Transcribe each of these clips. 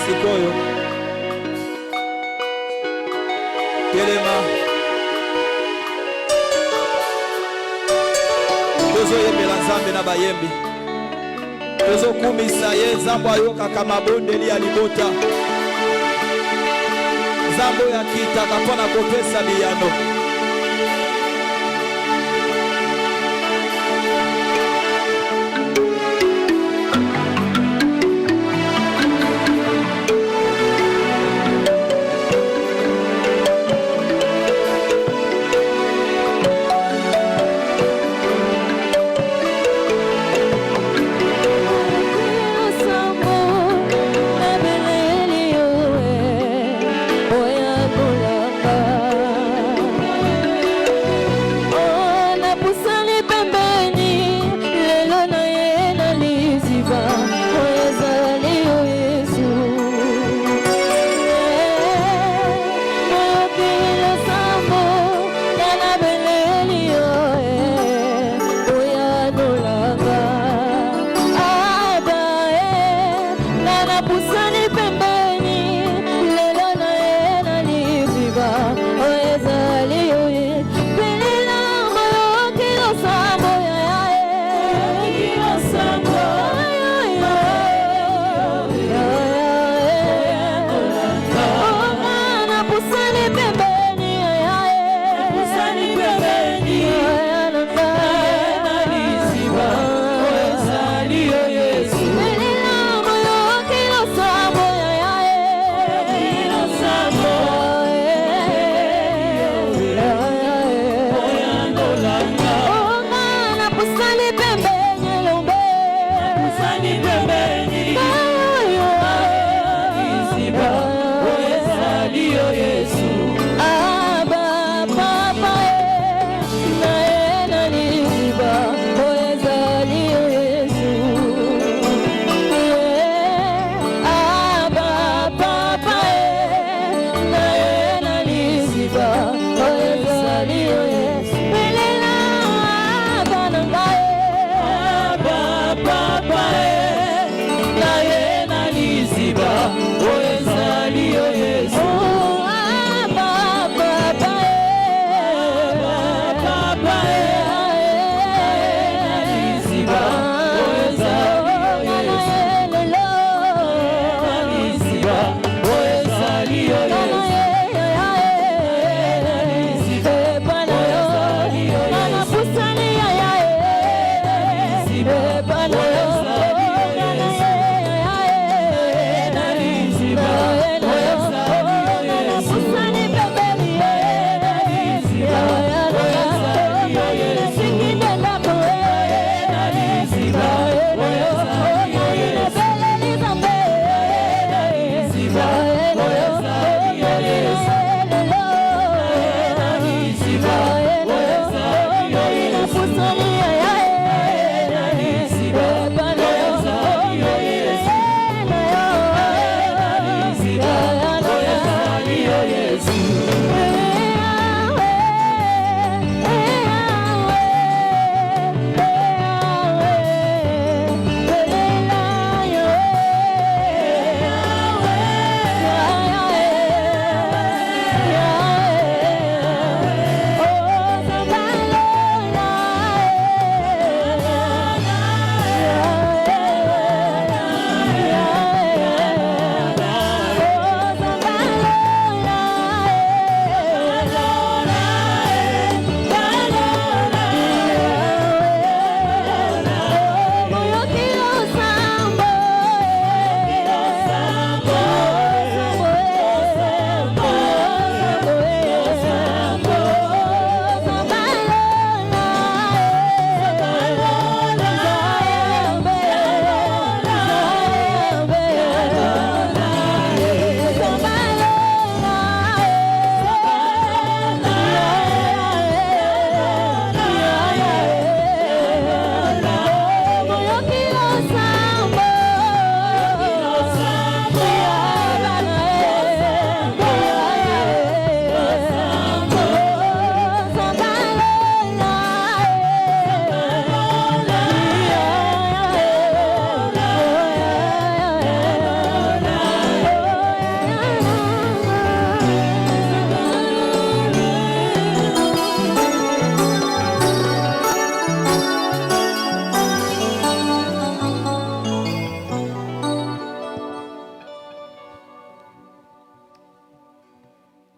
sikoyo telema tozo yembela Nzambe na bayembi tozo kumisa ye Nzambe ayokaka mabondeli ya libota Nzambe yakitaka mpona kopesa biyano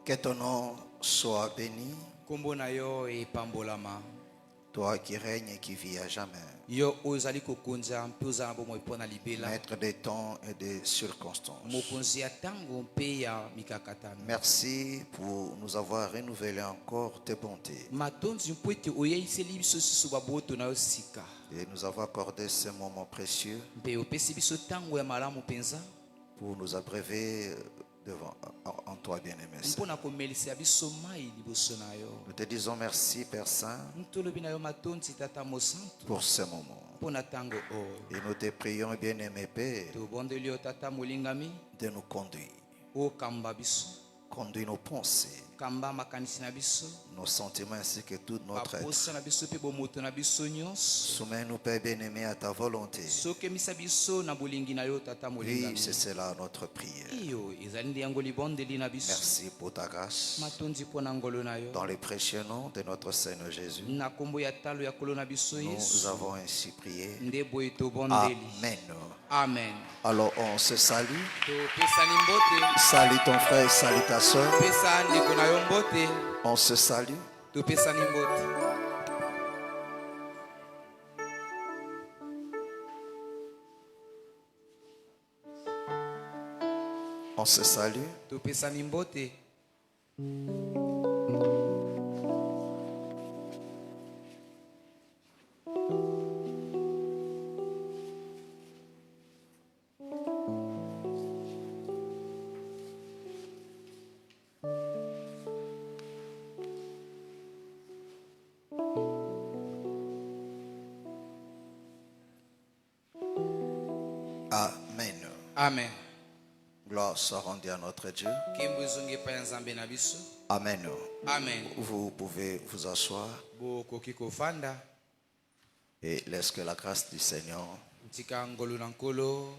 Que ton nom soit béni, kombo na yo epambolama. toi qui règnes et qui vis à jamais. Yo ozali kokonza mpe ozala bomoi mpo na libela. Maître des temps et des circonstances. Mokonzi ya ntango mpe ya mikakatano. Merci pour nous avoir renouvelé encore tes bontés. Matonzi mpo ete oyeiseli biso susu baboto na yo sika. Et nous avons accordé ce moment précieux Mpe opesi biso ntango ya malamu mpenza pour nous abreuver en toi, bien-aimé. mpo na komelisa biso mai liboso na yo. Nous te disons merci, Père Saint, Ntolobi na yo matonzi tata mosantu pour ce moment. mpo na ntango oyo. Et nous te prions, bien-aimé Père, Tobondeli yo tata molingami de nous conduire. okamba biso. Conduire nos pensées, Kamba makanisi na biso. nos sentiments ainsi que tout notre être. Baposa na biso mpe bomoto na biso nyonso. Soumets-nous, Père bien-aimé, à ta volonté. Sokemisa biso na bolingi na yo tata Oui, molingami. c'est cela notre prière. Iyo ezali nde yango libondeli na biso. Merci pour ta grâce. Matondi mpo na ngolo na yo. Dans le précieux nom de notre Seigneur Jésus, Na kombo ya talo ya kolo na biso nous Yesu. avons ainsi prié. Nde boye tobondeli. Amen. Amen. Alors on se salue. Topesani mbote. Salut ton frère, salut ta soeur. Pesa ndeko na yo mbote. On se salue. Topesani mbote. On se salue. Topesani mbote. Amen. Amen. Gloire soit rendue à notre Dieu. Kembo ezongi pa ya nzambe na biso. Amen. Amen. Vous pouvez vous asseoir Bokoki kofanda. et laisse que la grâce du Seigneur Ntika ngolo na nkolo.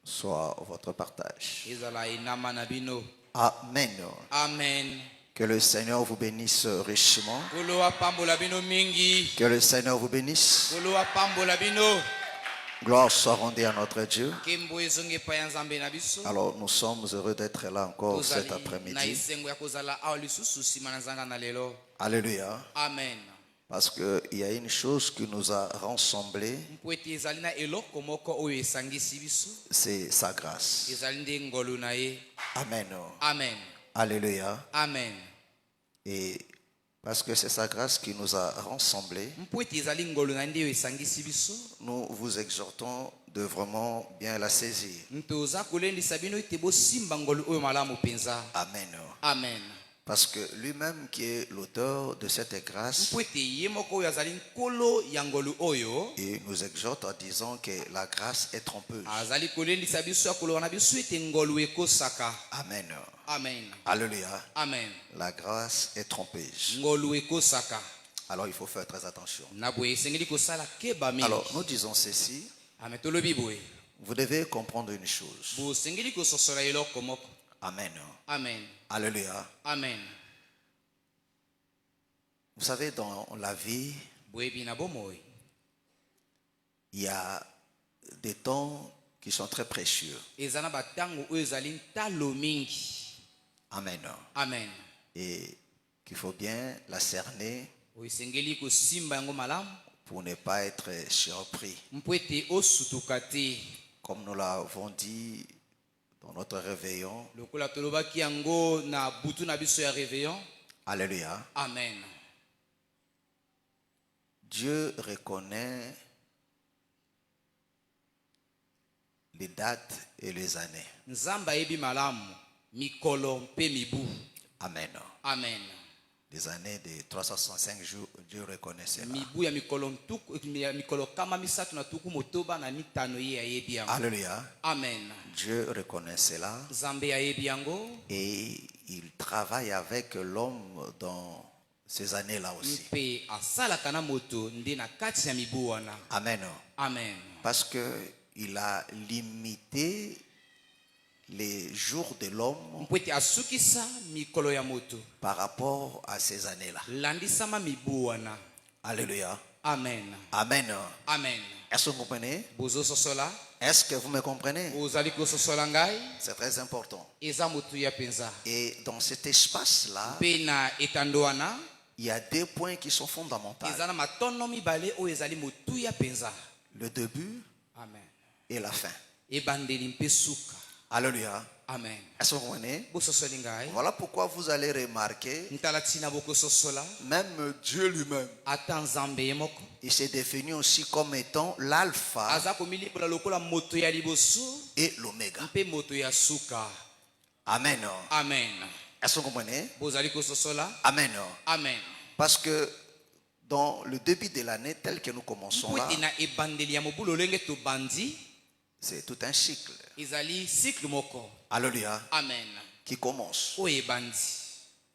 soit votre partage. Ezala inama na bino. Amen. Amen. Que le Seigneur vous bénisse richement. Kolo apambola bino mingi. Que le Seigneur vous bénisse. Kolo apambola bino. Gloire soit rendue à notre Dieu. Kembo ezongi pa ya nzambe na biso. Alors nous sommes heureux d'être là encore cet Na après-midi. isengo ya kozala awa lisusu nsima na nzanga na lelo. Alléluia. Amen. Parce qu'il y a une chose qui nous a rassemblés, Mpo ete ezali na eloko moko oyo esangisi biso. c'est sa grâce. Ezali nde ngolo na ye. Amen. Amen. Alléluia. Amen. Et parce que c'est sa grâce qui nous a rassemblés, Mpo ete ezali ngolo na nde oyo esangisi biso. nous vous exhortons de vraiment bien la saisir. Toza kolendisa bino ete bosimba ngolo oyo malamu mpenza. Amen. Amen. Parce que lui-même qui est l'auteur de cette grâce, Mpo ete ye moko oyo azali nkolo ya ngolo oyo. il nous exhorte en disant que la grâce est trompeuse. Azali kolendisa biso ya koloba na biso ete ngolo ekosaka. Amen. Amen. Alléluia. Amen. La grâce est trompeuse. Ngolo ekosaka. Alors il faut faire très attention. Na boye esengeli kosala keba mingi. Alors nous disons ceci. Amen. Tolobi boye. Vous devez comprendre une chose. Bosengeli kososola eloko moko. Amen. Amen. Alléluia. Amen. Vous savez, dans la vie, Boyebi na bomoi. il y a des temps qui sont très précieux. Ezana batango oyo ezali ntalo mingi. Amen. Amen. Et qu'il faut bien la cerner Esengeli kosimba yango malamu. pour ne pas être surpris. Mpo ete osutuka te. Comme nous l'avons dit dans notre réveillon. Lokola tolobaki yango na butu na biso ya réveillon. Alléluia. Amen. Dieu reconnaît les dates et les années. Nzamba yebi malamu mikolo mpe mibu. Amen. Amen. Les années de 365 jours, Dieu reconnaît cela. Mibu ya mikolo ntuku ya mikolo kama misatu na tuku motoba na mitano ye ayebi yango. Alléluia. Amen. Dieu reconnaît cela. Nzambe ayebi yango. Et il travaille avec l'homme dans ces années-là aussi. Mpe asalaka na moto nde na kati ya mibu wana. Amen. Amen. Parce qu'il a limité les jours de l'homme Mpo ete asukisa mikolo ya moto. par rapport à ces années-là. Landisama mibu wana. Alléluia. Amen. Amen. Amen. Est-ce que vous comprenez? Bozo sosola. Est-ce que vous me comprenez? Ozali ko sosola ngai. C'est très important. Eza mutu ya penza. Et dans cet espace-là, Pena etandoana. il y a deux points qui sont fondamentaux. Ezana matono mibale o ezali mutu ya penza. Le début Amen. et la fin. Ebandeli mpe suka. Alléluia. Amen. Est-ce que vous comprenez? Boso soli ngai. Voilà pourquoi vous allez remarquer, Ntalatina boko sosola. même Dieu lui-même, Ata nzambe ye moko. il s'est défini aussi comme étant l'alpha Aza komili pola lokola moto ya liboso. et l'oméga. Mpe moto ya suka. Amen. Amen. Est-ce que vous comprenez? Bozali ko sosola. Amen. Amen. Parce que dans le début de l'année tel que nous commençons là, Mpwete na ebandeli ya mobulu olenge to bandi. c'est tout un cycle. Ezali cycle moko. Alléluia. Amen. Qui commence O ebandi.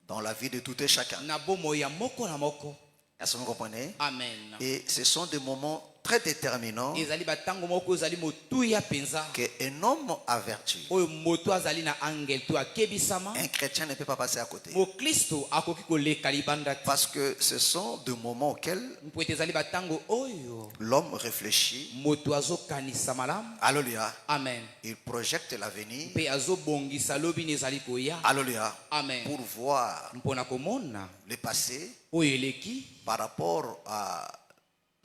dans la vie de tout et chacun. Na bomo ya moko na moko. Est-ce que vous comprenez? Amen. Et ce sont des moments très déterminants Ezali batango moko ezali motu ya penza. qu'un homme averti, Oyo moto azali na angel to akebisama. un chrétien ne peut pas passer à côté. Mo Kristo akoki koleka libanda te. Parce que ce sont des moments auxquels Mpwete ezali batango oyo l'homme réfléchit. moto azokanisa malamu. Alléluia. Amen. Il projette l'avenir. Mpe azobongisa lobi ezali koya. Alléluia. Amen. Pour voir Mpona komona le passé oyo eleki par rapport à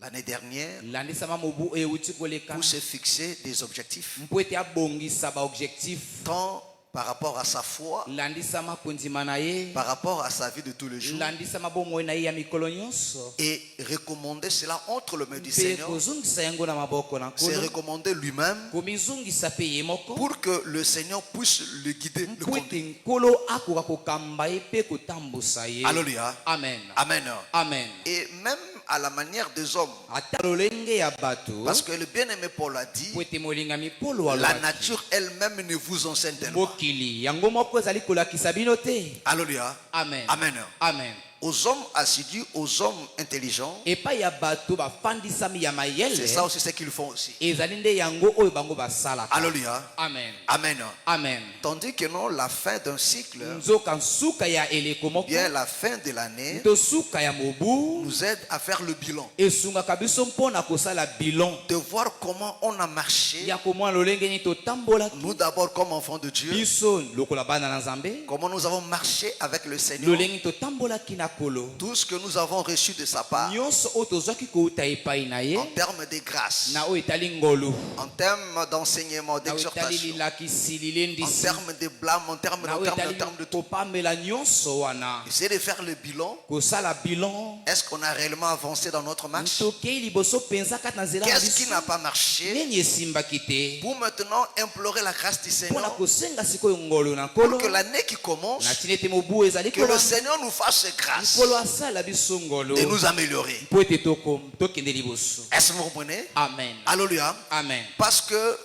l'année dernière, landisama mobu euti koleka. pour se fixer des objectifs, Mpwete abongisa ba objectif. tant par rapport à sa foi, Landisama kondima na ye. par rapport à sa vie de tous les jours, Landisama bomoi na ye ya mikolo nyonso. et recommander cela entre les mains du Mpe Seigneur. kozongisa yango na maboko na C'est nkolo. recommander lui-même Komizongisa pe ye moko. pour que le Seigneur puisse le guider, le conduire. Mpwete nkolo akoka kokamba ye mpe kotambusa ye. Alléluia. Amen. Amen. Amen. Et même à la manière des hommes, Ata lolenge ya bato. parce que le bien-aimé Paul a dit, Mpwete molingami Polo la alobaki. nature elle-même ne vous enseigne tellement. Mokili yango moko ezali kolakisa bino te. Alléluia. Amen. Amen. Amen. Aux hommes assidus, aux hommes intelligents, Epai ya bato bafandisami ya mayele. c'est ça aussi ce qu'ils font aussi. Ezali nde yango oyo bango basalaka. Alléluia. Amen. Amen. Amen. Tandis que non, la fin d'un cycle, Nzoka nsuka ya eleko moko. bien la fin de l'année, To suka ya mobu. nous aide à faire le bilan, Esungaka biso mpona kosala bilan. de voir comment on a marché, Ya komona lolenge ni totambolaki. nous d'abord comme enfants de Dieu, Biso lokola bana na Nzambe. comment nous avons marché avec le Seigneur, Lolenge totambolaki na kolo. tout ce que nous avons reçu de sa part, Nyonso oyo tozwaki kouta epai na ye. en termes de grâce, Na oyo etali ngolu. en termes d'enseignement, Na oyo etali d'exhortation, lilakisi en lilendisi. termes de blâme, en termes Na oyo etali de tout. kopamela nyonso wana. Essayer de faire le bilan. Kosala bilan. Est-ce qu'on a réellement avancé dans notre marche? Tokei liboso penza kati na nzela na Qu'est-ce qui biso. n'a pas marché? Nini esimbaki te. Pour maintenant implorer la grâce du Mpona Seigneur, kosenga sikoyo ngolu na nkolo. pour que l'année qui commence, Na tina ete mobu ezali que le kolanda. Seigneur nous fasse grâce Nkolo asala biso ngolo. de nous améliorer. Po ete tokende liboso. Est-ce que vous comprenez? Amen. Alléluia. Amen. Parce que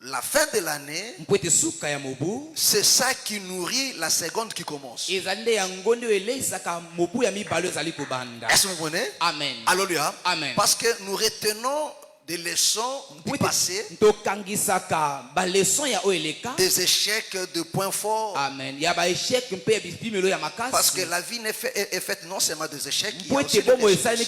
la fin de l'année, Mpo ete suka ya mobu. c'est ça qui nourrit la seconde qui commence. Ezali nde yango nde eleisaka mobu ya mibale ezali kobanda. Est-ce que vous comprenez? Amen. Alléluia. Amen. Parce que nous retenons des leçons du passé, tokangisaka baleson ya oyo eleka. des échecs, de points forts. Amen. Ya baeshek mpe ya bipimelo ya Parce que makasi. la vie est faite non seulement des échecs, il y Mpo a aussi ete des bomo réussites. esalemi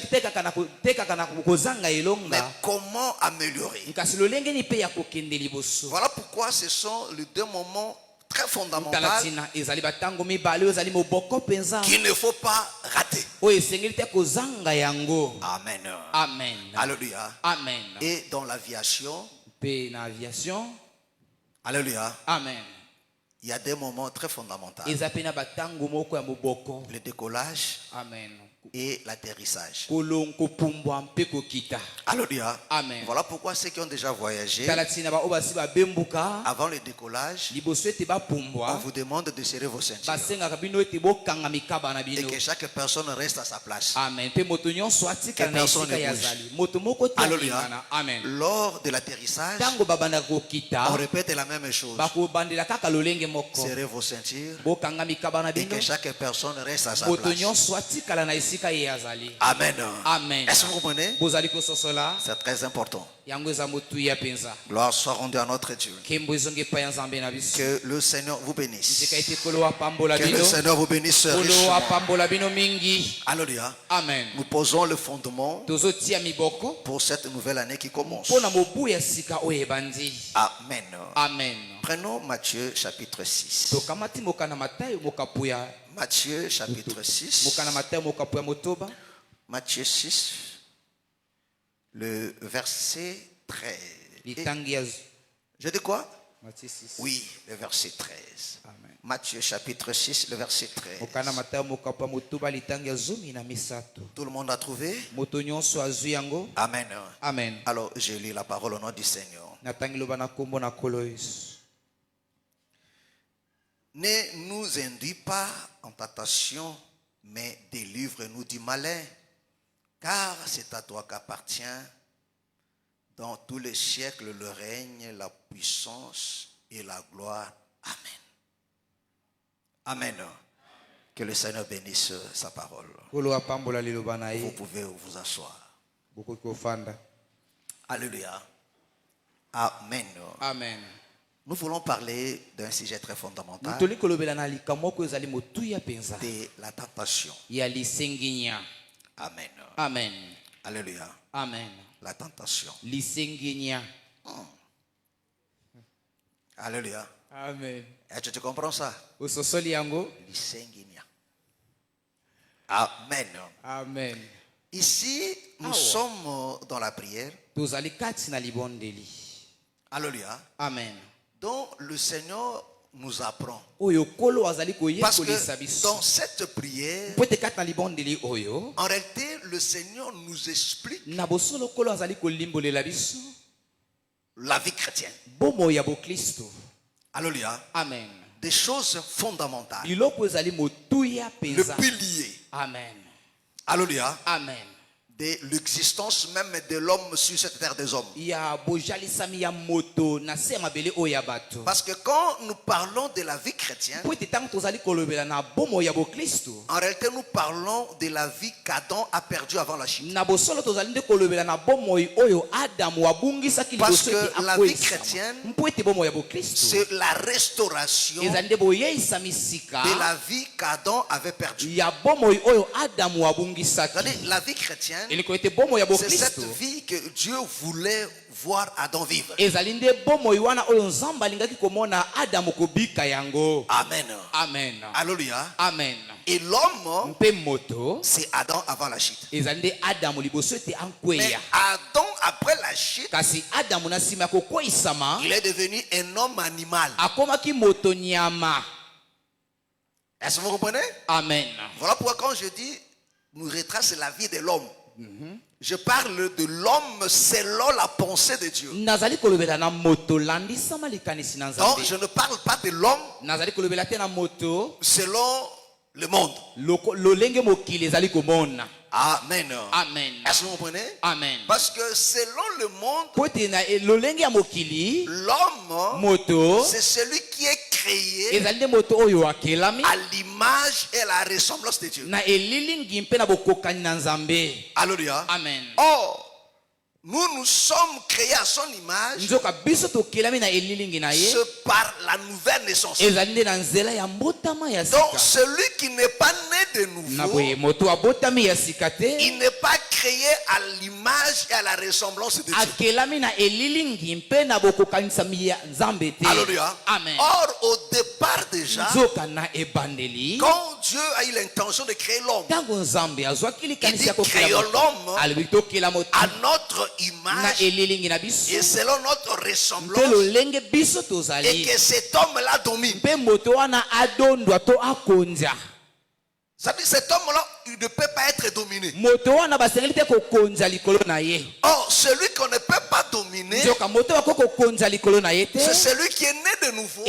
tekaka na kozanga Mais elonga. comment améliorer? Kasi lolengeni mpe ya kokende liboso. Voilà pourquoi ce sont les deux moments très fondamentaux Talatina ezali batango mibale oyo ezali moboko penza. qu'il ne faut pas rater. Oyo esengeli te kozanga yango. Amen. Amen. Alléluia. Amen. Et dans l'aviation, Mpe na aviation. alléluia, Amen. il y a des moments très fondamentaux. Eza pe na batango moko ya moboko. Le décollage Amen. et l'atterrissage. Kolongo pumbwa mpe kokita. Alléluia. Amen. Voilà pourquoi ceux qui ont déjà voyagé, Talatina ba obasi babembuka. avant le décollage, Liboso ete on bapumbwa. vous demande de serrer vos ceintures Basengaka bino ete bokanga mikaba na et bino. que chaque personne reste à sa place. Amen. Mpe moto nyonso atikala Que na personne esika ne ya bouge. zali. Moto moko te Alléluia. akingana. Amen. Lors de l'atterrissage, Tango babanda on kokita. répète la même chose. Bakobandela kaka lolenge moko. Serrez vos ceintures Bokanga mikaba na et bino. que chaque personne reste à sa Moto place. nyonso atikala na esika Amen. Amen. Est-ce que vous comprenez? Bozali kososola. C'est très important. Yango eza motuya penza. Gloire soit rendue à notre Dieu. Kembo ezonge pa ya Nzambe na biso. Que le Seigneur vous bénisse. Nzeka ete kolo apambola Que bino. le Seigneur vous bénisse Kolo richement. apambola bino mingi. Alléluia. Amen. Nous posons le fondement Tozotia miboko. pour cette nouvelle année qui commence. Pona mobu ya sika oyo ebandi. Amen. Amen. Prenons Matthieu chapitre 6. Tokamati mokana Matayo mokapuya. Matthieu chapitre 6. Mokana Matayo mokapuya motoba. Matthieu 6, le verset 13. Et je dis quoi? Matthieu 6. Oui, le verset 13. Amen. Matthieu chapitre 6, le verset 13. Mokana Matayo mokapuya motoba litangia zomi na misato. Tout le monde a trouvé? Moto nyonso azwi yango. Amen. Amen. Alors, je lis la parole au nom du Seigneur. Natangi loba na kombo na kolo Yesu. Ne nous induis pas en tentation, mais délivre-nous du malin, car c'est à toi qu'appartient dans tous les siècles le règne, la puissance et la gloire. Amen. Amen. Que le Seigneur bénisse sa parole. Vous pouvez vous asseoir. Alléluia. Amen. Amen. Nous voulons parler d'un sujet très fondamental, De la tentation. Amen. Amen. Alléluia. Amen. La tentation. Alléluia. Amen. Est-ce que tu comprends ça? Amen. Amen. Ici, nous sommes dans la prière. Alléluia. Amen. Donc le Seigneur nous apprend. Parce que dans cette prière, en réalité, le Seigneur nous explique la vie chrétienne. Alléluia. Amen. Des choses fondamentales. Le Le pilier. Amen. Alléluia. Amen. De l'existence même de l'homme sur cette terre des hommes. Parce que quand nous parlons de la vie chrétienne, en réalité nous parlons de la vie qu'Adam a perdue avant la chute. Parce que la vie chrétienne, c'est la restauration de la vie qu'Adam avait perdue. C'est-à-dire, la vie chrétienne, c'est cette vie que Dieu voulait voir Adam vivre. Amen. Amen. Alléluia. Amen. Et l'homme, c'est Adam avant la chute. Mais Adam, après la chute, il est devenu un homme animal. Est-ce que vous comprenez? Amen. Voilà pourquoi quand je dis nous retrace la vie de l'homme, je parle de l'homme selon la pensée de Dieu. Donc je ne parle pas de l'homme selon le monde. Amen. Amen. Est-ce que vous comprenez? Amen. Parce que selon le monde, l'homme, c'est celui qui est créé à l'image et la ressemblance de Dieu. Alléluia. Amen. Or, nous sommes créés à son image par la nouvelle naissance. Donc celui qui n'est pas né de nouveau, il n'est pas créé à l'image et à la ressemblance de Dieu. Alléluia. Amen. Or, au départ déjà, quand Dieu a eu l'intention de créer l'homme, il dit créons l'homme à notre image et selon notre ressemblance, et que cet homme-là domine. C'est-à-dire cet homme-là, il ne peut pas être dominé. Or, celui qu'on ne peut pas dominer, c'est celui qui est né de nouveau.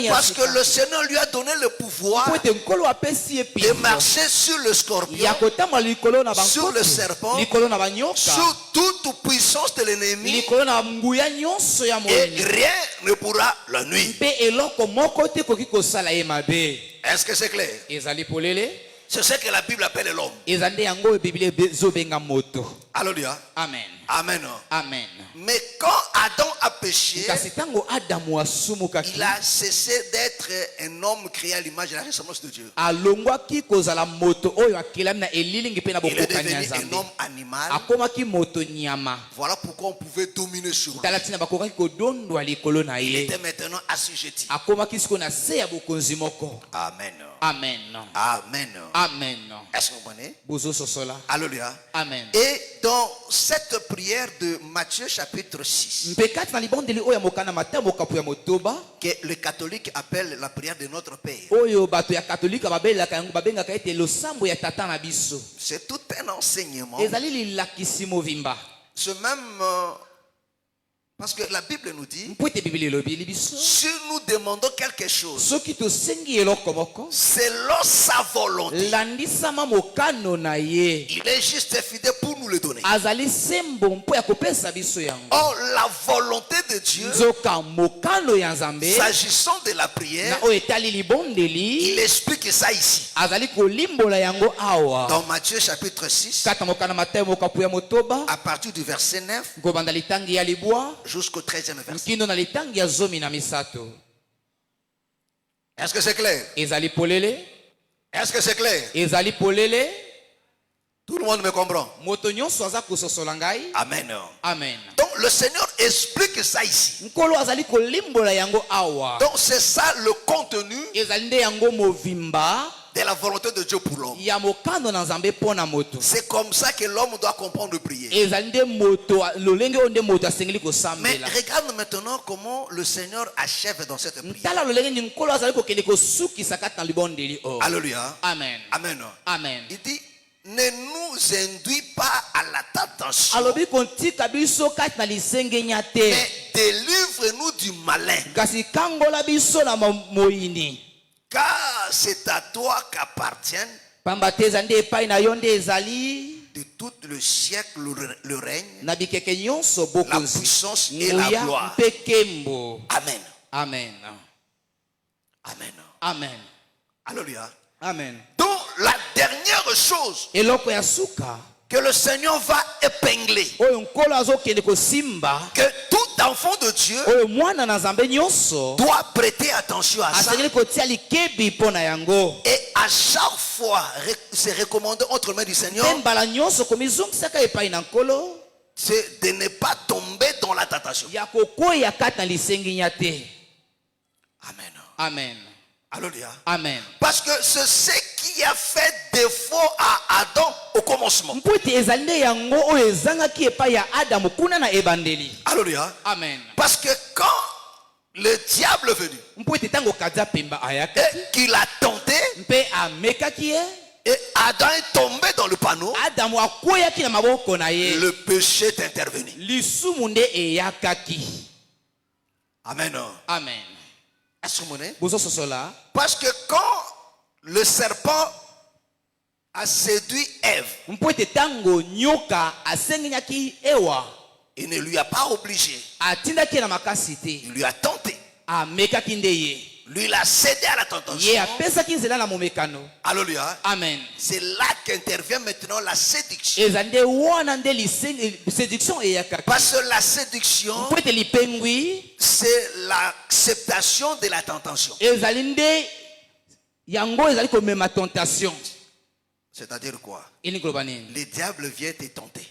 Parce que le Seigneur lui a donné le pouvoir de marcher sur le scorpion, sur le serpent, sur toute puissance de l'ennemi, et rien ne pourra le nuire. Est-ce que c'est clair? C'est ce que la Bible appelle l'homme. Alléluia. Amen. Amen. Amen. Mais quand Adam a péché, il a cessé d'être un homme créé à l'image et la ressemblance de Dieu. Il est devenu un homme animal. Voilà pourquoi on pouvait dominer sur lui. Il était maintenant assujetti. Amen. Amen. Amen. Amen. Est-ce que vous comprenez? Alléluia. Amen. Et dans cette prière de Matthieu chapitre 6, que le catholique appelle la prière de notre Père, c'est tout un enseignement. Ce même... parce que la Bible nous dit, si nous demandons quelque chose, selon sa volonté, il est juste fidèle pour nous le donner. Or, la volonté de Dieu, s'agissant de la prière, il explique ça ici. Dans Matthieu chapitre 6, à partir du verset 9, jusqu'au 13e verset. Est-ce que c'est clair? Est-ce que c'est clair? Tout le monde me comprend? Amen. Amen. Donc le Seigneur explique ça ici. Donc c'est ça le contenu de la volonté de Dieu pour l'homme. C'est comme ça que l'homme doit comprendre de prier. Mais regarde maintenant comment le Seigneur achève dans cette prière. Alléluia. Amen. Amen. Amen. Il dit, ne nous induis pas à la tentation, mais délivre-nous du malin. Car c'est à toi qu'appartiennent de tout le siècle le règne, la puissance et la gloire. Amen. Amen. Amen. Amen. Alléluia. Amen. Donc la dernière chose que le Seigneur va épingler, que tout enfant de Dieu doit prêter attention à ça, et à chaque fois se recommander entre les mains du Seigneur, c'est de ne pas tomber dans la tentation. Amen. Amen. Alléluia. Amen. Parce que c'est ce qui a fait défaut à Adam au commencement. Alléluia. Amen. Parce que quand le diable est venu et qu'il a tenté, et Adam est tombé dans le panneau, le péché est intervenu. Amen. Amen. Est-ce que vous comprenez? Parce que quand le serpent a séduit Ève, il ne lui a pas obligé, il lui a tenté. Lui, il a cédé à la tentation. Alléluia. Amen. C'est là qu'intervient maintenant la séduction. Parce que la séduction, c'est l'acceptation de la tentation. C'est-à-dire quoi? Le diable vient te tenter.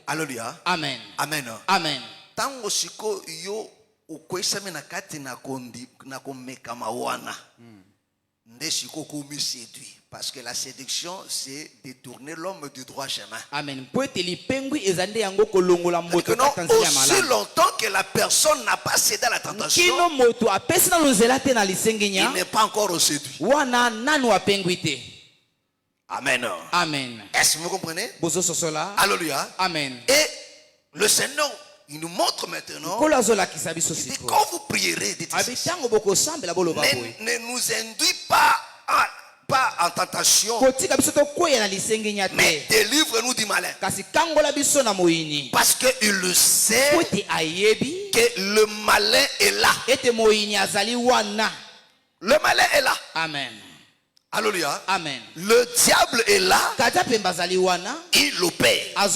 Alléluia. Amen. Amen. Amen. Tango siko yo ukwesame na kati na komekama wana. Nde siko komi séduit. Parce que la séduction, c'est détourner l'homme du droit chemin. Amen. Aussi longtemps que la personne n'a pas cédé à la tentation, il n'est pas encore séduit. Amen. Amen. Est-ce que vous comprenez? Alléluia. Amen. Et le Seigneur, il nous montre maintenant, il dit, quand vous prierez, ne nous induis pas en tentation, mais délivre-nous du malin. Parce qu'il le sait que le malin est là. Le malin est là. Amen. Alléluia. Amen. Le diable est là. Il opère.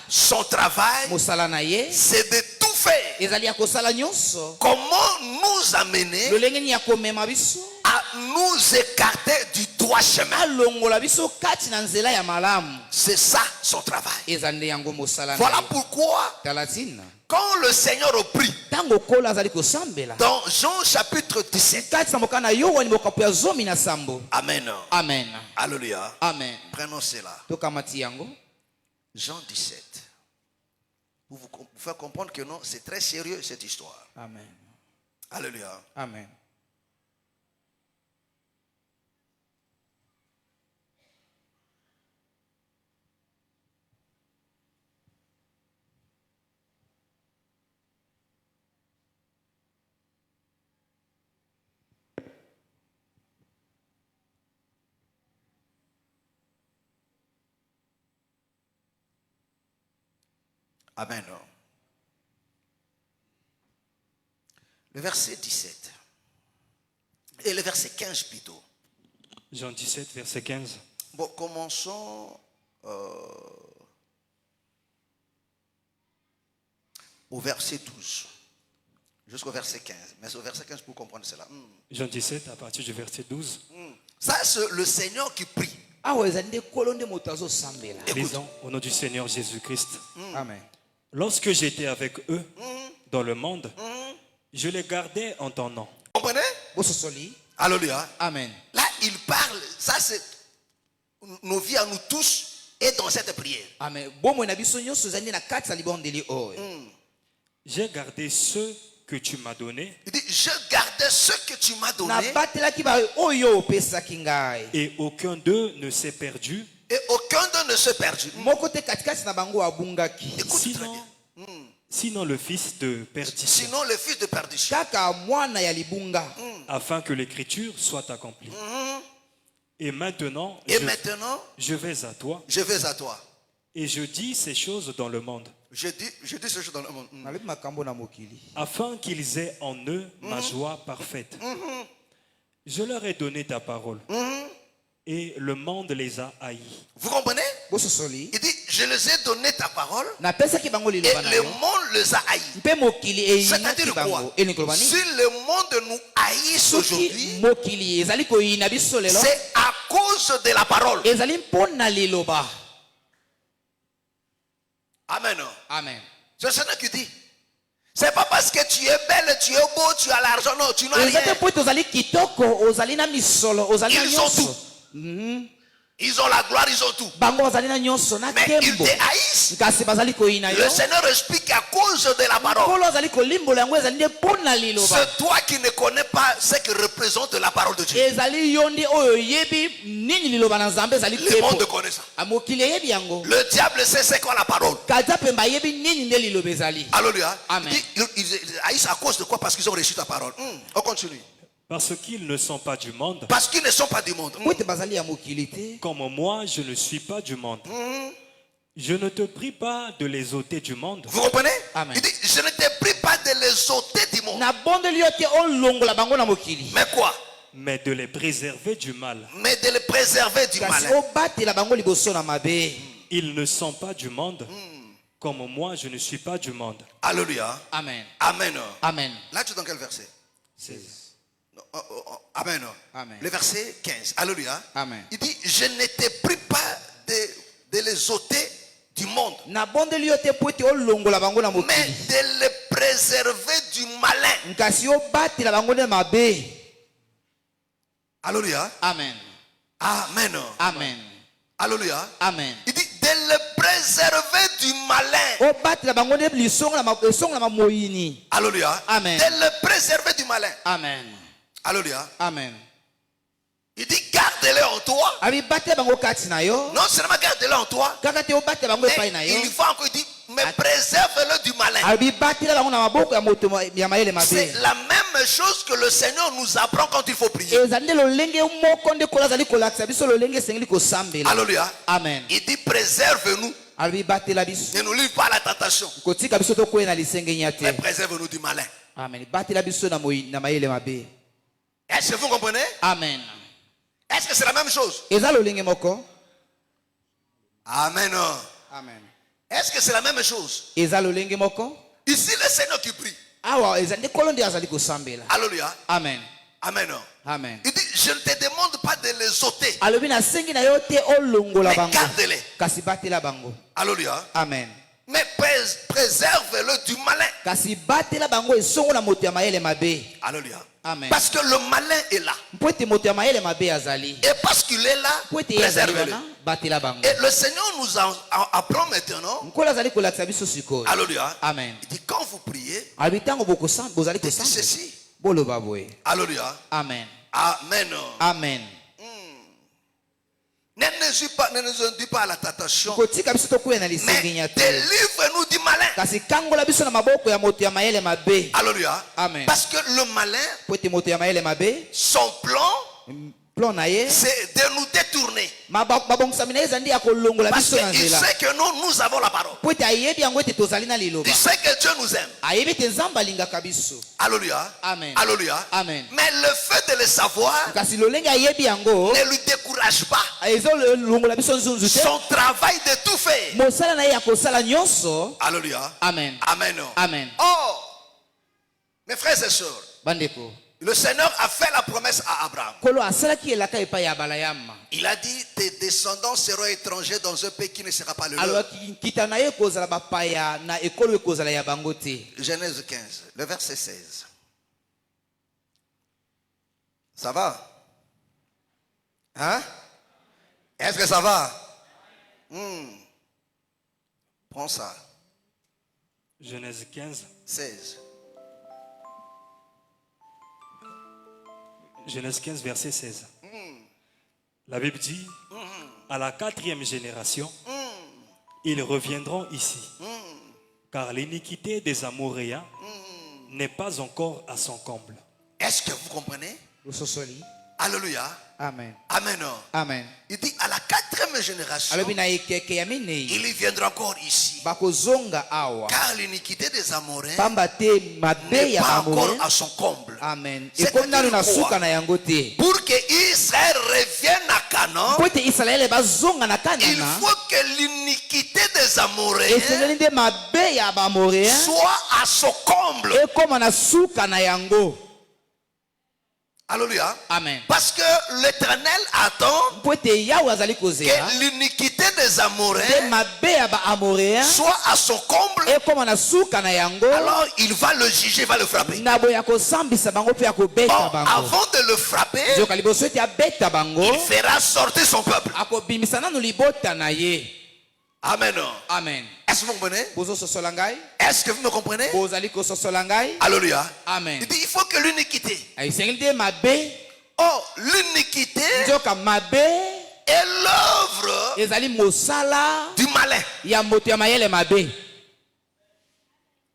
Son travail, c'est de tout faire. Comment nous amener à nous écarter du droit chemin? C'est ça son travail. Voilà pourquoi quand le Seigneur prie dans Jean chapitre 17. Amen. Amen. Alléluia. Amen. Prenons cela. Jean 17. Pour vous faire comprendre que non, c'est très sérieux cette histoire. Amen. Alléluia. Amen. Amen. Le verset 17. Et le verset 15 plutôt. Jean 17, verset 15. Bon, commençons au verset 12. Jusqu'au verset 15. Mais au verset 15 pour comprendre cela. Jean 17, à partir du verset 12. Ça, c'est le Seigneur qui prie. Lisons au nom du Seigneur Jésus-Christ. Amen. Lorsque j'étais avec eux dans le monde, je les gardais en ton nom. Comprenez? Alléluia. Amen. Là, il parle. Ça, c'est nos vies à nous tous et dans cette prière. Amen. J'ai gardé ceux que tu m'as donnés. Il dit, je gardais ceux que tu m'as donnés. Et aucun d'eux ne s'est perdu. Et aucun d'eux ne s'est perdu. Écoute, sinon le fils de perdition. Sinon le fils de perdition. Afin que l'écriture soit accomplie. Et maintenant, je vais à toi. Je vais à toi. Et je dis ces choses dans le monde. Je dis ces choses dans le monde. Afin qu'ils aient en eux ma joie parfaite. Je leur ai donné ta parole. Et le monde les a haïs. Vous comprenez? Il dit, je les ai donné ta parole. Et le monde les a haïs. C'est-à-dire quoi? Si le monde nous haïsse aujourd'hui, c'est à cause de la parole. Amen. Amen. C'est ça qui dit. C'est pas parce que tu es belle, tu es beau, tu as l'argent. Non, tu n'as rien. Ils ont tout. Ils ont la gloire, ils ont tout. Mais ils te haïssent. Le Seigneur explique à cause de la parole. C'est toi qui ne connais pas ce que représente la parole de Dieu. Le monde connaît ça. Le diable sait c'est quoi la parole. Alléluia. Ils haïssent à cause de quoi? Parce qu'ils ont reçu ta parole. On continue. Parce qu'ils ne sont pas du monde. Parce qu'ils ne sont pas du monde. Comme moi, je ne suis pas du monde. Je ne te prie pas de les ôter du monde. Vous comprenez? Il dit, je ne te prie pas de les ôter du monde. Mais quoi? Mais de les préserver du mal. Mais de les préserver du mal. Ils ne sont pas du monde. Comme moi, je ne suis pas du monde. Alléluia. Amen. Amen. Amen. Là, tu es dans quel verset? 16. Amen. Amen. Le verset 15. Alléluia. Amen. Il dit, je ne te prie pas de les ôter du monde, mais de les préserver du malin. Alléluia. Amen. Amen. Amen. Alléluia. Amen. Il dit de les préserver du malin. Alléluia. Amen. De les préserver du malin. Amen. Alléluia. Amen. Il dit garde-les en toi. Non seulement garde-les en toi, mais il faut encore dire, mais préserve-le du malin. C'est la même chose que le Seigneur nous apprend quand il faut prier. Alléluia. Amen. Il dit préserve-nous. Ne nous livre pas à la tentation, mais préserve-nous du malin. Amen. Est-ce que vous comprenez? Amen. Est-ce que c'est la même chose? Amen. Amen. Est-ce que c'est la même chose? Ici, le Seigneur qui prie. Alléluia. Amen. Amen. Amen. Il dit, je ne te demande pas de les ôter. Mais garde-les. Alléluia. Amen. Mais préserve-le du malin. Alléluia. Amen. Parce que le malin est là. Et parce qu'il est là, préserve-le. Et le Seigneur nous apprend maintenant. Alléluia. Amen. Il dit, quand vous priez, dites ceci. Alléluia. Amen. Amen. Amen. Ne nous dis pas à la tentation, mais délivre-nous du malin. Alléluia. Amen. Parce que le malin, son plan, c'est de nous détourner. Parce qu'il sait que nous avons la parole. Il sait que Dieu nous aime. Alléluia. Amen. Alléluia. Amen. Mais le fait de le savoir ne lui décourage pas. Son travail de tout faire. Alléluia. Amen. Amen. Amen. Oh, mes frères et sœurs, le Seigneur a fait la promesse à Abraham. Il a dit, tes descendants seront étrangers dans un pays qui ne sera pas le leur. Genèse 15, le verset 16. Ça va? Hein? Est-ce que ça va? Prends ça. Genèse 15. 16. Genèse 15, verset 16. La Bible dit, à la 4e génération, ils reviendront ici, car l'iniquité des Amoréens n'est pas encore à son comble. Est-ce que vous comprenez? Alléluia. Amen. Amen. Amen. Il dit à la 4e génération, il viendra encore ici. Car l'iniquité des Amoréens n'est pas encore à son comble. Amen. C'est-à-dire quoi? Pour que Israël revienne à Canaan, il faut que l'iniquité des Amoréens soit à son comble. Alléluia. Amen. Parce que l'Éternel attend que l'iniquité des Amoréens soit à son comble. Alors il va le juger, il va le frapper. Bon, avant de le frapper, il fera sortir son peuple. Amen. Amen. Est-ce que vous comprenez? Est-ce que vous me comprenez? Alléluia. Amen. Il dit, il faut que l'uniquité. Oh, l'uniquité est l'œuvre du malin.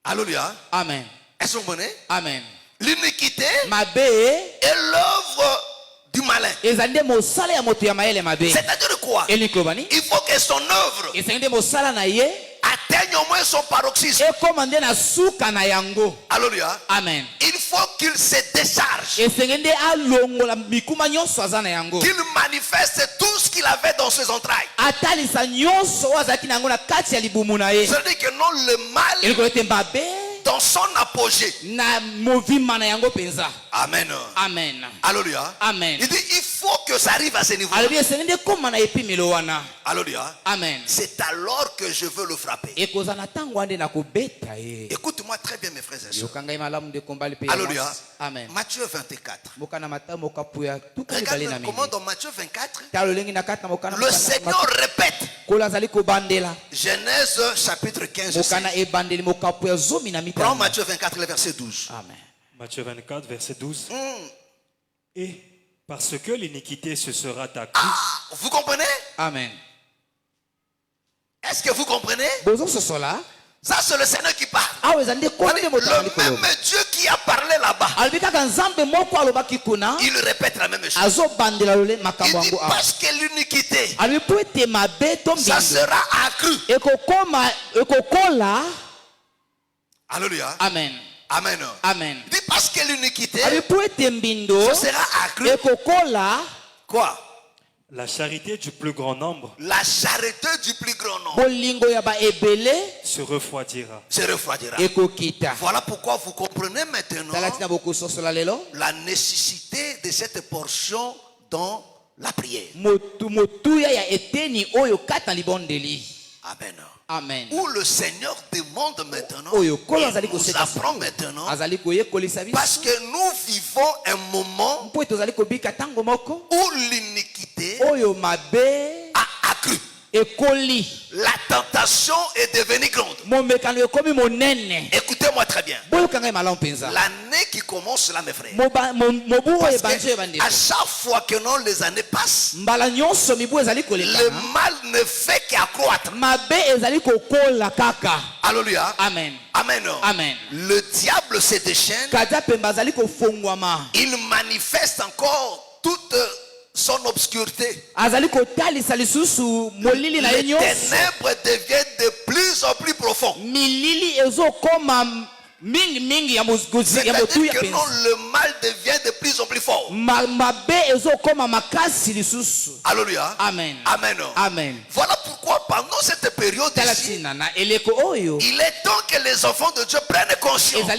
Alléluia. Amen. Est-ce que vous comprenez? Amen. L'iniquité est l'œuvre du malin. C'est-à-dire quoi? Il faut que son œuvre atteigne au moins son paroxysme. Alléluia. Amen. Il faut qu'il se décharge. Qu'il manifeste tout ce qu'il avait dans ses entrailles. C'est-à-dire que non, le mal dans son apogée. Amen. Amen. Alléluia. Amen. Il dit, il faut que ça arrive à ce niveau. Alléluia. Amen. C'est alors que je veux le frapper. Écoute-moi très bien, mes frères et sœurs. Alléluia. Amen. Matthieu 24. Regarde comment dans Matthieu 24, le Seigneur répète. Genèse chapitre 15. Prends Matthieu 24, le verset 12. Amen. Matthieu 24, verset 12. Et parce que l'iniquité se sera accrue. Vous comprenez? Amen. Est-ce que vous comprenez? Ça, c'est le Seigneur qui parle. Le même Dieu qui a parlé là-bas, il répète la même chose. Il dit parce que l'iniquité, ça sera accru. Alléluia. Amen. Amen. Amen. Il dit parce que l'iniquité, ça sera accru. Quoi? La charité du plus grand nombre La charité du plus grand nombre se refroidira. se refroidira. Voilà pourquoi vous comprenez maintenant la nécessité de cette portion dans la prière. Amen. Amen. Où le Seigneur demande maintenant, et nous apprend maintenant, parce que nous vivons un moment où l'iniquité a accru. La tentation est devenue grande. Écoutez-moi très bien. L'année qui commence là, mes frères. Parce que à chaque fois que les années passent, le mal ne fait qu'accroître. Alléluia. Amen. Amen. Amen. Le diable se déchaîne. Il manifeste encore toute son obscurité. Les ténèbres deviennent de plus en plus profondes. C'est-à-dire que non, le mal devient de plus en plus fort. Alléluia. Amen. Amen. Amen. Voilà pourquoi pendant cette période ici, il est temps que les enfants de Dieu prennent conscience de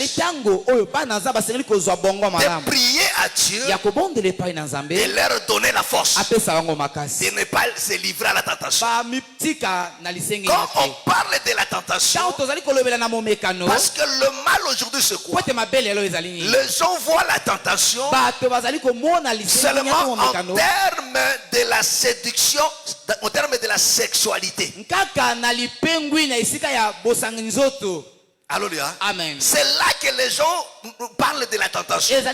prier à Dieu et leur donner la force de ne pas se livrer à la tentation. Quand on parle de la tentation, parce que le mal aujourd'hui c'est quoi? Les gens voient la tentation seulement en termes de la séduction, en termes de la sexualité. Alléluia. Amen. C'est là que les gens parlent de la tentation. En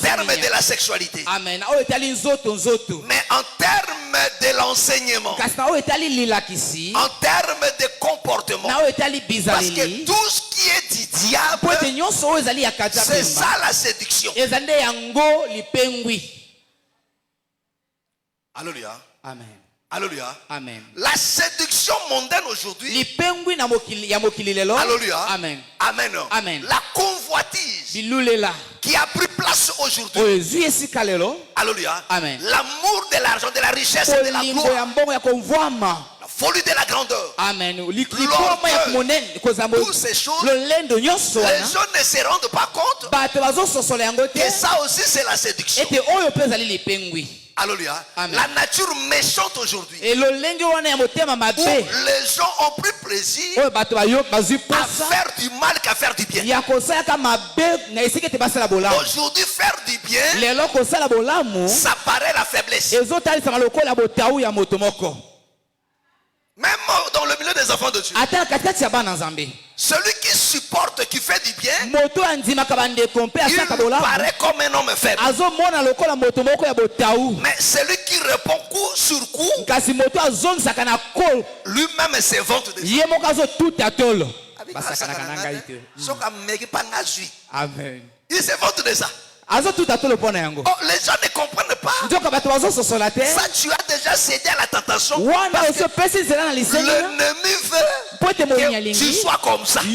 termes de la sexualité. Amen. Mais en termes de l'enseignement. En termes de comportement. Parce que tout ce qui est du diable, c'est ça la séduction. Alléluia. Amen. Alléluia. Amen. La séduction mondaine aujourd'hui. Alléluia. Amen. Amen. Amen. La convoitise qui a pris place aujourd'hui. Alléluia. Amen. L'amour de l'argent, de la richesse et de la gloire. La folie de la grandeur. Amen. Toutes ces choses, les gens ne se rendent pas compte que ça aussi c'est la séduction. Alléluia. Amen. La nature méchante aujourd'hui, où les gens ont pris plaisir à faire du mal qu'à faire du bien. Aujourd'hui, faire du bien, ça paraît la faiblesse. Même dans le milieu des enfants de Dieu, celui qui supporte, qui fait du bien, il paraît comme un homme faible. Mais celui qui répond coup sur coup, lui-même se vante de ça. Il se vante de ça. Oh, les gens ne comprennent pas. Ça, tu as déjà cédé à la tentation. Parce que l'ennemi veut que tu sois comme ça. Parce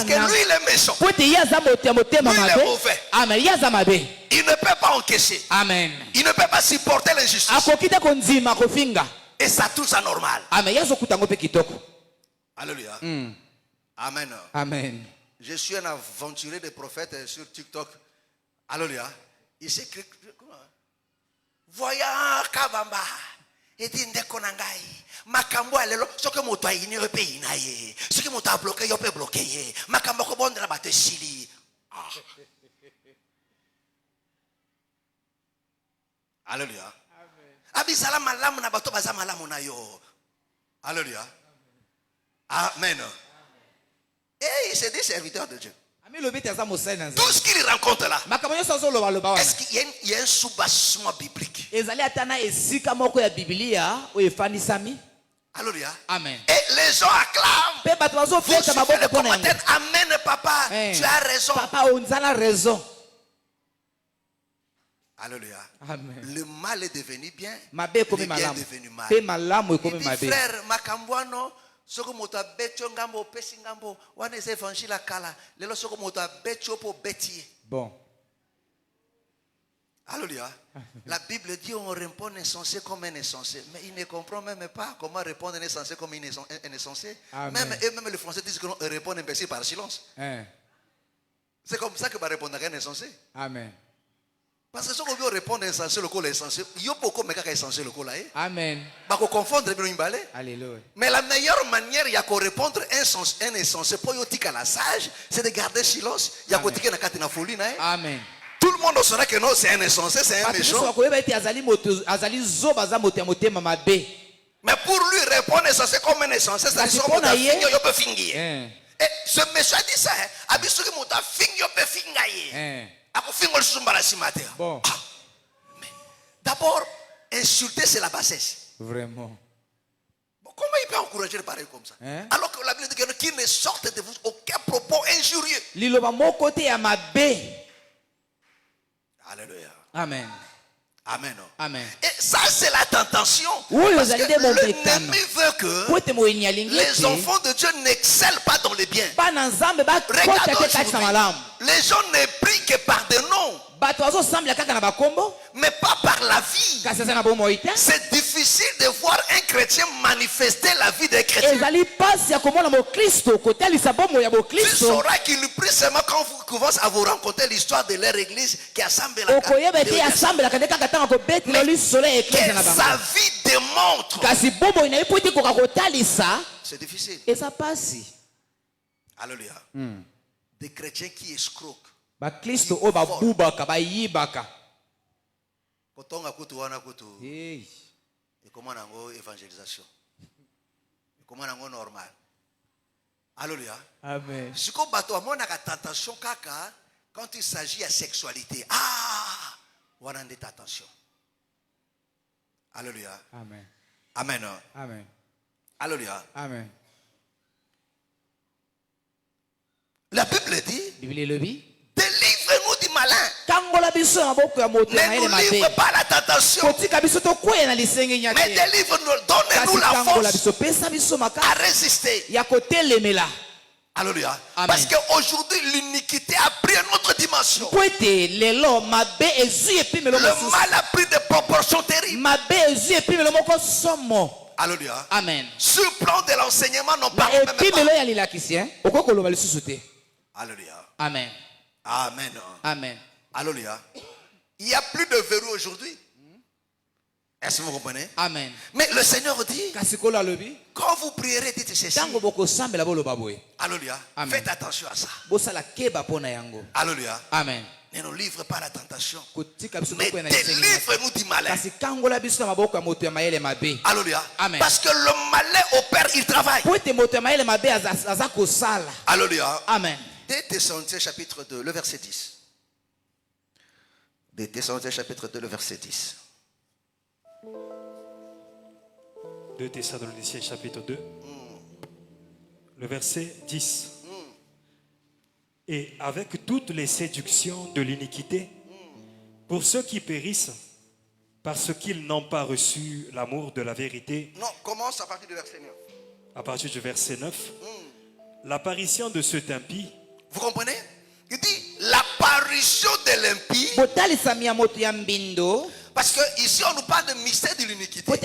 que lui, il est méchant. Lui, il est mauvais. Il ne peut pas encaisser. Amen. Il ne peut pas supporter l'injustice. Et ça touche à normal. Alléluia. Amen. Amen. Je suis un aventurier de prophète sur TikTok. Alléluia. Il s'écrit. Voyant Kabamba. Il dit Ndekonangai. Makambo alelo. Ce que mon toit il ne peut pas. Ce que mon toit bloqué, il peut bloquer. Makambo ko bon de la batte chili. Alléluia. Abisala malamu na bato baza malamu na yo. Alléluia. Amen. Et il se dit serviteur de Dieu. Tout ce qu'il rencontre là, est-ce qu'il y a un soubassement biblique? Alléluia. Amen. Et les gens acclament. Vous suivez le commentaire. Amen, papa. Tu as raison. Alléluia. Amen. Le mal est devenu bien. Le bien est devenu mal. Il dit, frère, Makambouano. Soko moto abetio ngambo pesi ngambo wana ese évangile kala lelo soko moto abetio po betie. Bon. Alléluia. La Bible dit on répond un insensé comme un insensé. Mais il ne comprend même pas comment répondre un insensé comme un insensé. Même les Français disent qu'on répond un imbécile par silence. C'est comme ça que va répondre à un insensé. Amen. Parce que si on veut répondre à un insensé, le col est insensé. Il y a beaucoup de gens qui sont insensés. Amen. On confondre. Alléluia. Mais la meilleure manière il y a qu'on répondre un insensé pour y à la sage, c'est de garder silence. Il y a qu'on tique na na folie. Amen. Tout le monde saura que non, c'est un insensé, c'est un méchant. Mais pour lui répondre insensé comme un insensé, c'est un peu fingi. Et ce méchant dit ça. Bon. D'abord, insulter, c'est la bassesse. Vraiment. Comment il peut encourager le pareil comme ça? Alors que la Bible dit qu'il ne sorte de vous aucun propos injurieux. Alléluia. Amen. Amen. Amen. Et ça, c'est la tentation. Oui, parce que l'ennemi veut que les enfants de Dieu n'excellent pas dans les biens. Regarde, les gens ne prient que par des noms, mais pas par la vie. C'est difficile de voir un chrétien manifester la vie des chrétiens. Tu sauras qu'il prie seulement quand vous commencez à vous rencontrer l'histoire de leur église qui assemble la que sa vie démontre. C'est difficile. Alléluia. Des chrétiens qui escroquent. Bakristo o babubaka bayibaka. Kotonga kutu wana kutu. Et comment nango évangélisation. Et comment nango normal. Alléluia. Amen. Si ko bato amona ka tentation kaka quand il s'agit de sexualité. Ah, wana ndeta attention. Alléluia. Amen. Amen. Amen. Alléluia. Amen. La Bible dit, délivrez-nous du malin. Ne nous livre pas la tentation. Mais délivre-nous, donnez-nous la force à résister. Alléluia. Parce qu'aujourd'hui, l'iniquité a pris une autre dimension. Le mal a pris des proportions terribles. Alléluia. Amen. Sur le plan de l'enseignement, non pas même pas. Alléluia. Amen. Amen. Amen. Alléluia. Il n'y a plus de verrou aujourd'hui. Est-ce que vous comprenez? Amen. Mais le Seigneur dit, quand vous prierez, dites ceci. Alléluia. Faites attention à ça. Alléluia. Amen. Ne nous livre pas la tentation, mais délivre-nous du malin. Alléluia. Amen. Parce que le malin opère, il travaille. Alléluia. Amen. 2 Thessaloniciens chapitre 2, le verset 10. 2 Thessaloniciens chapitre 2, le verset 10. 2 Thessaloniciens chapitre 2, le verset 10. Et avec toutes les séductions de l'iniquité, pour ceux qui périssent, parce qu'ils n'ont pas reçu l'amour de la vérité. Non, commence à partir du verset 9. À partir du verset 9, l'apparition de cet impie. Vous comprenez? Il dit l'apparition de l'impie. Parce que ici on nous parle de mystère de l'iniquité. Donc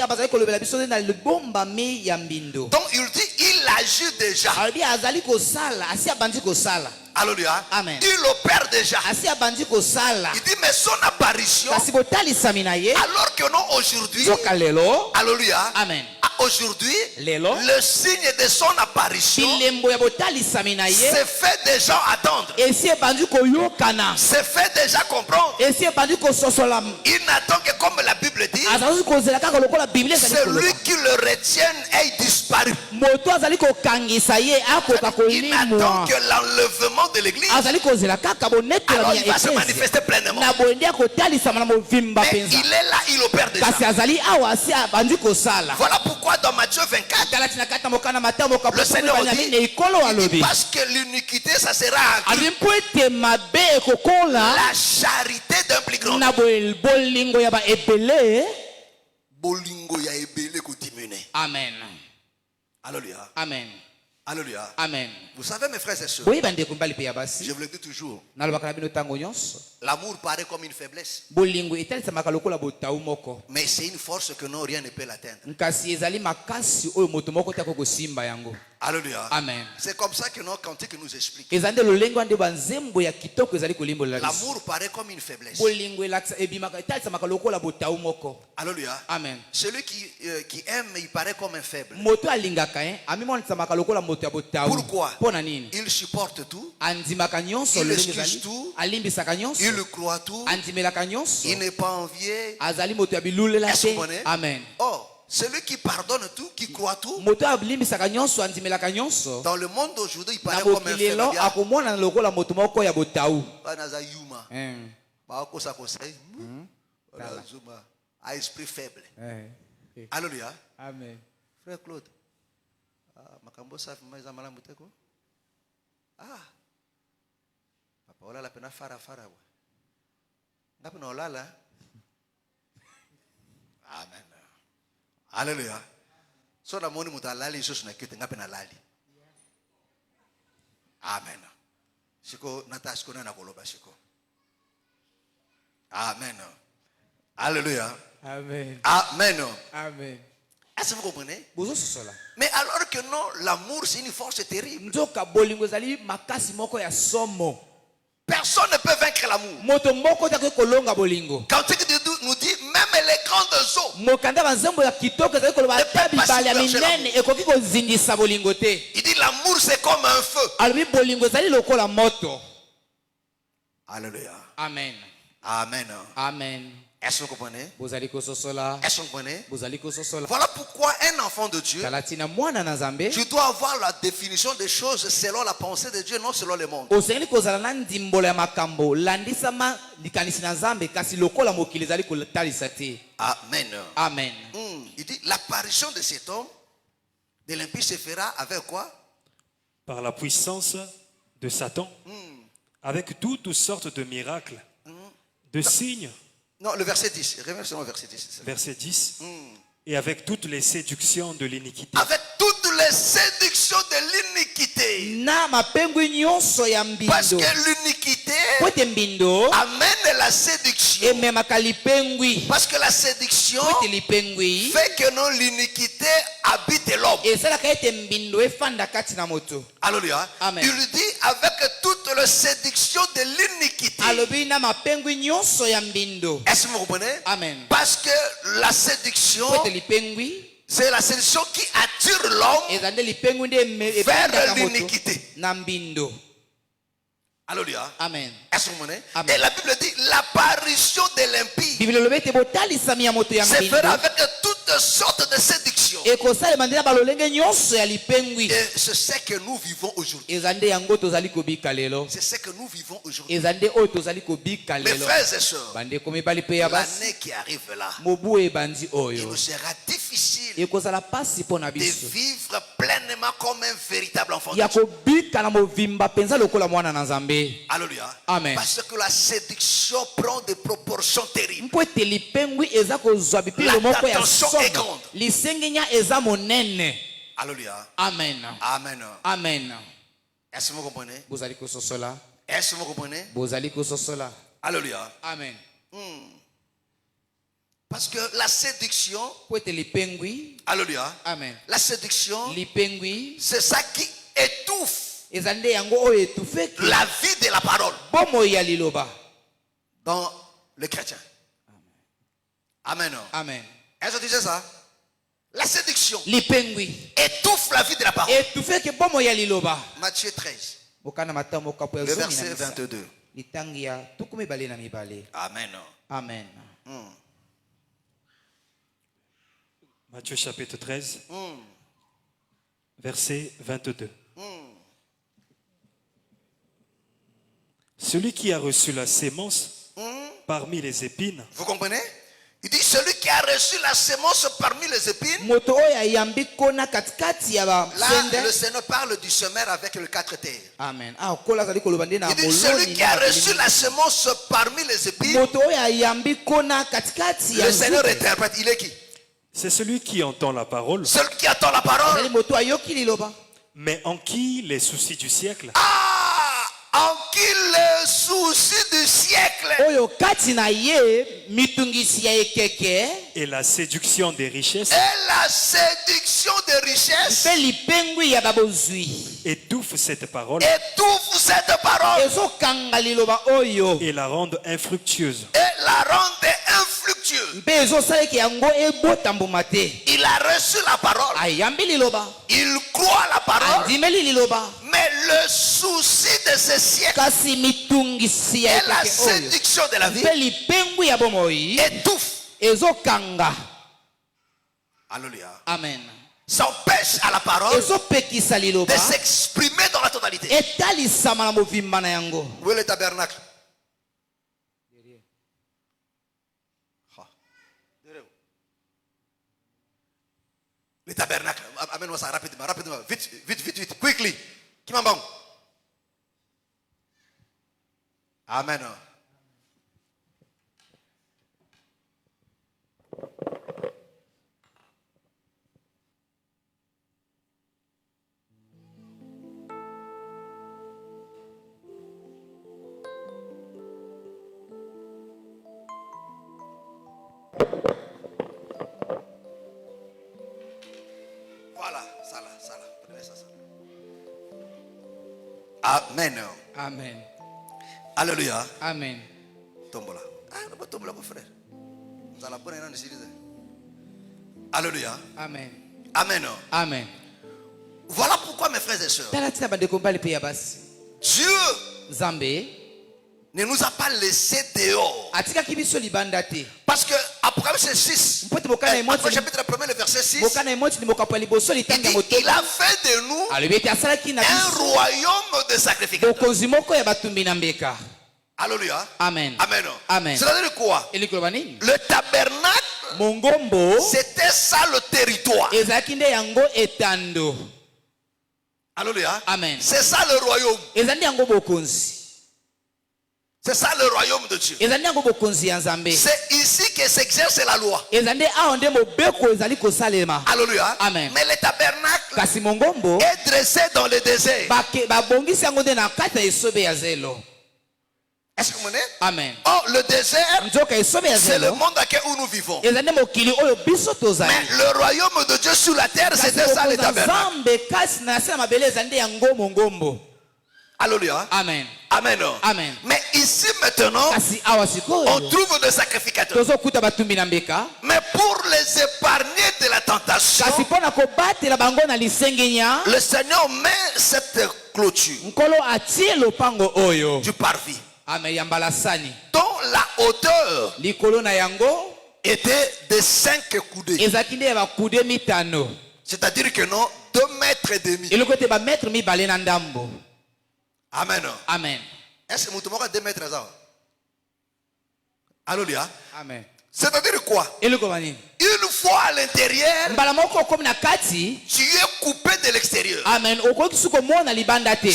il dit il agit déjà. Alléluia. Amen. Il opère déjà. Il dit mais son apparition, alors que non aujourd'hui. Alléluia. Amen. Aujourd'hui, le signe de son apparition se fait déjà attendre. Se fait déjà comprendre. Il n'attend que comme la Bible dit, celui qui le retienne est disparu. Il n'attend que l'enlèvement de l'église. Alors il va se manifester pleinement. Mais il est là, il opère déjà. Voilà pourquoi dans Matthieu 24, le Seigneur dit, parce que l'iniquité, ça sera accru. La charité d'un plus grand. Bolingo ya ebele ko diminuer. Amen. Alléluia. Amen. Alléluia. Amen. Vous savez, mes frères et sœurs, Boyi bande kumbali pe ya basi. je vous le dis toujours, Nalobaka na bino tango nyonso. l'amour paraît comme une faiblesse, Bolingo etalisamaka lokola botau moko. mais c'est une force que non, rien ne peut l'atteindre. Nkasi ezali makasi oyo moto moko te akoki kosimba yango. Alléluia. Amen. C'est comme ça que nos cantiques nous expliquent. Eza nde lolenge ande banzembo ya kitoko ezali kolimbolela biso. L'amour paraît comme une faiblesse. Bolingo ebimaka etalisamaka lokola botau moko. Alléluia. Amen. Celui qui aime, il paraît comme un faible. Moto alingaka amimonisamaka lokola moto ya botau. Pourquoi? Pona nini? Il supporte tout, Andimaka nyonso il lolenge excuse ezali. tout, Alimbisaka nyonso. il croit tout, Andimelaka nyonso. il n'est pas envié. Azali moto ya bilulela Est-ce que vous te. comprenez? Amen. Oh, celui qui pardonne tout, qui croit tout, Moto alimbisaka nyonso andimelaka nyonso. dans le monde d'aujourd'hui, il Na paraît comme un mokili faible. lelo akomona lokola moto moko ya botau. À esprit faible. Alléluia. Amen. Frère Claude. Makambo safi maiza malamu teko. Papa olala pena fara wa. Ngapi na olala? Amen. Alléluia. So na moni mutalali Yesu na kete ngapi na lali. Amen. Siko natashiko na koloba siko. Amen. Alléluia. Amen. Amen. Amen. Est-ce que vous comprenez? Bozososola. Mais alors que non, l'amour c'est une force terrible. Nzoka bolingo ezali makasi moko ya somo. Personne ne peut vaincre l'amour. Moto moko ta kolonga bolingo. Quand nous dit même les grandes eaux. Mokanda banzembo ya kitoko ezali koloba ta bibale ya minene ekoki kozindisa bolingo te. Il dit l'amour c'est comme un feu. Alobi bolingo ezali lokola moto. Alléluia. Amen. Amen. Amen. Est-ce que vous comprenez? Bozali kososola. Est-ce que vous comprenez? Bozali kososola. Voilà pourquoi un enfant de Dieu, Kalatina mwana na Nzambe. tu dois avoir la définition des choses selon la pensée de Dieu, non selon le monde. Osengeli kozala na ndimbolo ya makambo landisama likanisi na Nzambe kasi lokola mokili ezali kotalisa te. Amen. Amen. Il dit l'apparition de cet homme de l'impie se fera avec quoi? Par la puissance de Satan, avec toutes sortes de miracles, de signes. Non, le verset 10. Reviens sur le verset 10. Verset 10. Et avec toutes les séductions de l'iniquité. Avec toutes les séductions de l'iniquité. Na mapengwi nyonso ya mbindo. Parce que l'iniquité Kwete mbindo amène la séduction. ememaka lipengwi. Parce que la séduction Kwete lipengwi fait que non l'iniquité habite l'homme. esalaka ete mbindo efanda kati na moto. Alléluia. Amen. Il dit avec toutes les séductions de l'iniquité. Alobi na mapengwi nyonso ya mbindo. Est-ce que vous comprenez? Amen. Parce que la séduction, Kwete lipengwi c'est la séduction qui attire l'homme ezande lipengwi nde vers l'iniquité. na mbindo. Alléluia. Amen. Est-ce que vous comprenez? Amen. Et la Bible dit l'apparition de l'impie Biblia lobi ete botalisami ya moto ya se mbindo fera avec toutes sortes de séductions. ekosalema nde na balolenge nyonso ya lipengwi. Et c'est ce que nous vivons aujourd'hui. Ezande yango tozali kobika lelo. C'est ce que nous vivons aujourd'hui. Ezande oyo tozali kobika Mes lelo. frères et sœurs, Bandeko mibali pe ya basi l'année qui arrive là, mobu ebandi il oyo nous sera difficile ekozala pasi mpo na de biso vivre pleinement comme un véritable enfant de ya Dieu. kobika na movimba mpenza lokola mwana na Nzambe. Alléluia. Amen. Parce que la séduction prend des proportions terribles. mpo ete lipengwi eza kozwa bipilo moko ya tentation est somo grande. lisengenya eza monene. Alléluia. Amen. Amen. Amen. Est-ce que vous comprenez? Bozali kososola. Est-ce que vous comprenez? Bozali kososola. Alléluia. Amen. Parce que la séduction, mpo ete lipengwi. alléluia. Amen. La séduction, Lipengwi c'est ça qui étouffe eza nde yango oyo etufeki la vie de la parole bomoi ya liloba dans le chrétien. Amen. Amen. Est-ce que tu sais ça? La séduction lipengwi étouffe la vie de la parole. etufeki bomoi ya liloba. Matthieu 13, bokana matambo kapo ya le zomi na verset misa. 22. litangi ya tuku mibale na mibale. Amen. Amen. Matthieu chapitre 13, verset 22. Celui qui a reçu la sémence parmi les épines, Vous comprenez? Il dit celui qui a reçu la sémence parmi les épines. moto oyo ayambi kona katikati ya Là, le basende. Seigneur parle du semeur avec le 4 terres. Amen. kola azali koloba nde na Il dit celui moloni qui a na reçu la sémence parmi les épines. moto oyo ayambi kona katikati ya Le Seigneur nzete. interprète. Il est qui? c'est celui qui entend la parole Celui qui attend la parole. azali moto ayoki liloba Mais en qui les soucis du siècle En qui le souci du siècle et la séduction des richesses et la séduction des richesses étouffent cette parole étouffe cette parole et la rendent infructueuse. et la rendent infructueuse. Il a reçu la parole, il croit la parole, mais le souci de ce siècle et la séduction de la vie étouffe. Alléluia. Amen. S'empêche à la parole de s'exprimer dans la totalité. Où est le tabernacle? Le tabernacle. Amène-moi ça rapidement, rapidement. Vite, vite, vite, vite. Quickly. Qui m'en bon? Amen. Voilà, ça là, ça là. Prenez ça, ça. Amen. Amen. Alléluia. Amen. Tombe là. Ah, non, pas tombe là, mon frère. Nous allons prendre un décision. Alléluia. Amen. Amen. Amen. Voilà pourquoi, mes frères et sœurs, Dieu Zambé ne nous a pas laissé dehors. Parce que Apocalypse 6, après chapitre 1, le verset 6, il a fait de nous un royaume de sacrificateurs. Alléluia. Amen. Amen. Amen. C'est-à-dire quoi? Le tabernacle, c'était ça le territoire. Alléluia. Amen. C'est ça le royaume. C'est ça le royaume de Dieu. C'est ici que s'exerce la loi. Alléluia. Amen. Mais le tabernacle est dressé dans le désert. Est-ce que vous comprenez? Amen. Oh, le désert, c'est le monde où nous vivons. Mais le royaume de Dieu sur la terre, c'était ça le tabernacle. Alléluia. Amen. Amen. Amen. Mais ici maintenant, on trouve des sacrificateurs. Mais pour les épargner de la tentation, le Seigneur met cette clôture du parvis dont la hauteur était de 5 coudées. C'est-à-dire que non, 2,5 mètres. Amen. Amen. Est-ce que vous avez 2 mètres? Alléluia. Amen. C'est-à-dire quoi? Une fois à l'intérieur, tu es coupé de l'extérieur. Amen. Tu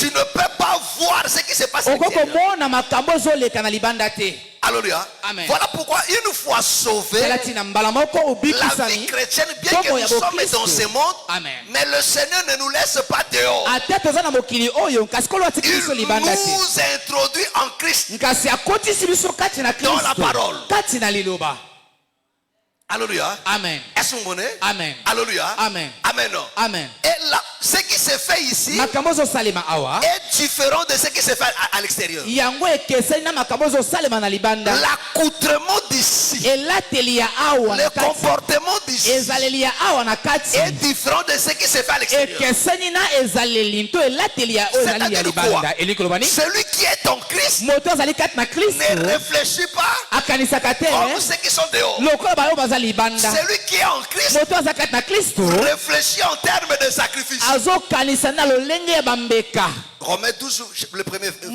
ne peux pas voir ce qui se passe à l'intérieur. Alléluia. Amen. Voilà pourquoi une fois sauvé, la vie chrétienne, bien que nous sommes dans ce monde, Amen. mais le Seigneur ne nous laisse pas dehors. Il nous introduit en Christ dans la parole. Alléluia. Amen. Est-ce que vous comprenez? Amen. Alléluia. Amen. Amen. Amen. Et là, ce qui se fait ici est différent de ce qui se fait à l'extérieur. L'accoutrement d'ici, le comportement d'ici est différent de ce qui se fait à l'extérieur. C'est-à-dire quoi? Celui qui est en Christ ne réfléchit pas comme ceux qui sont dehors. Celui qui est en Christ réfléchit en termes de sacrifice. Romains 12, le premier verset.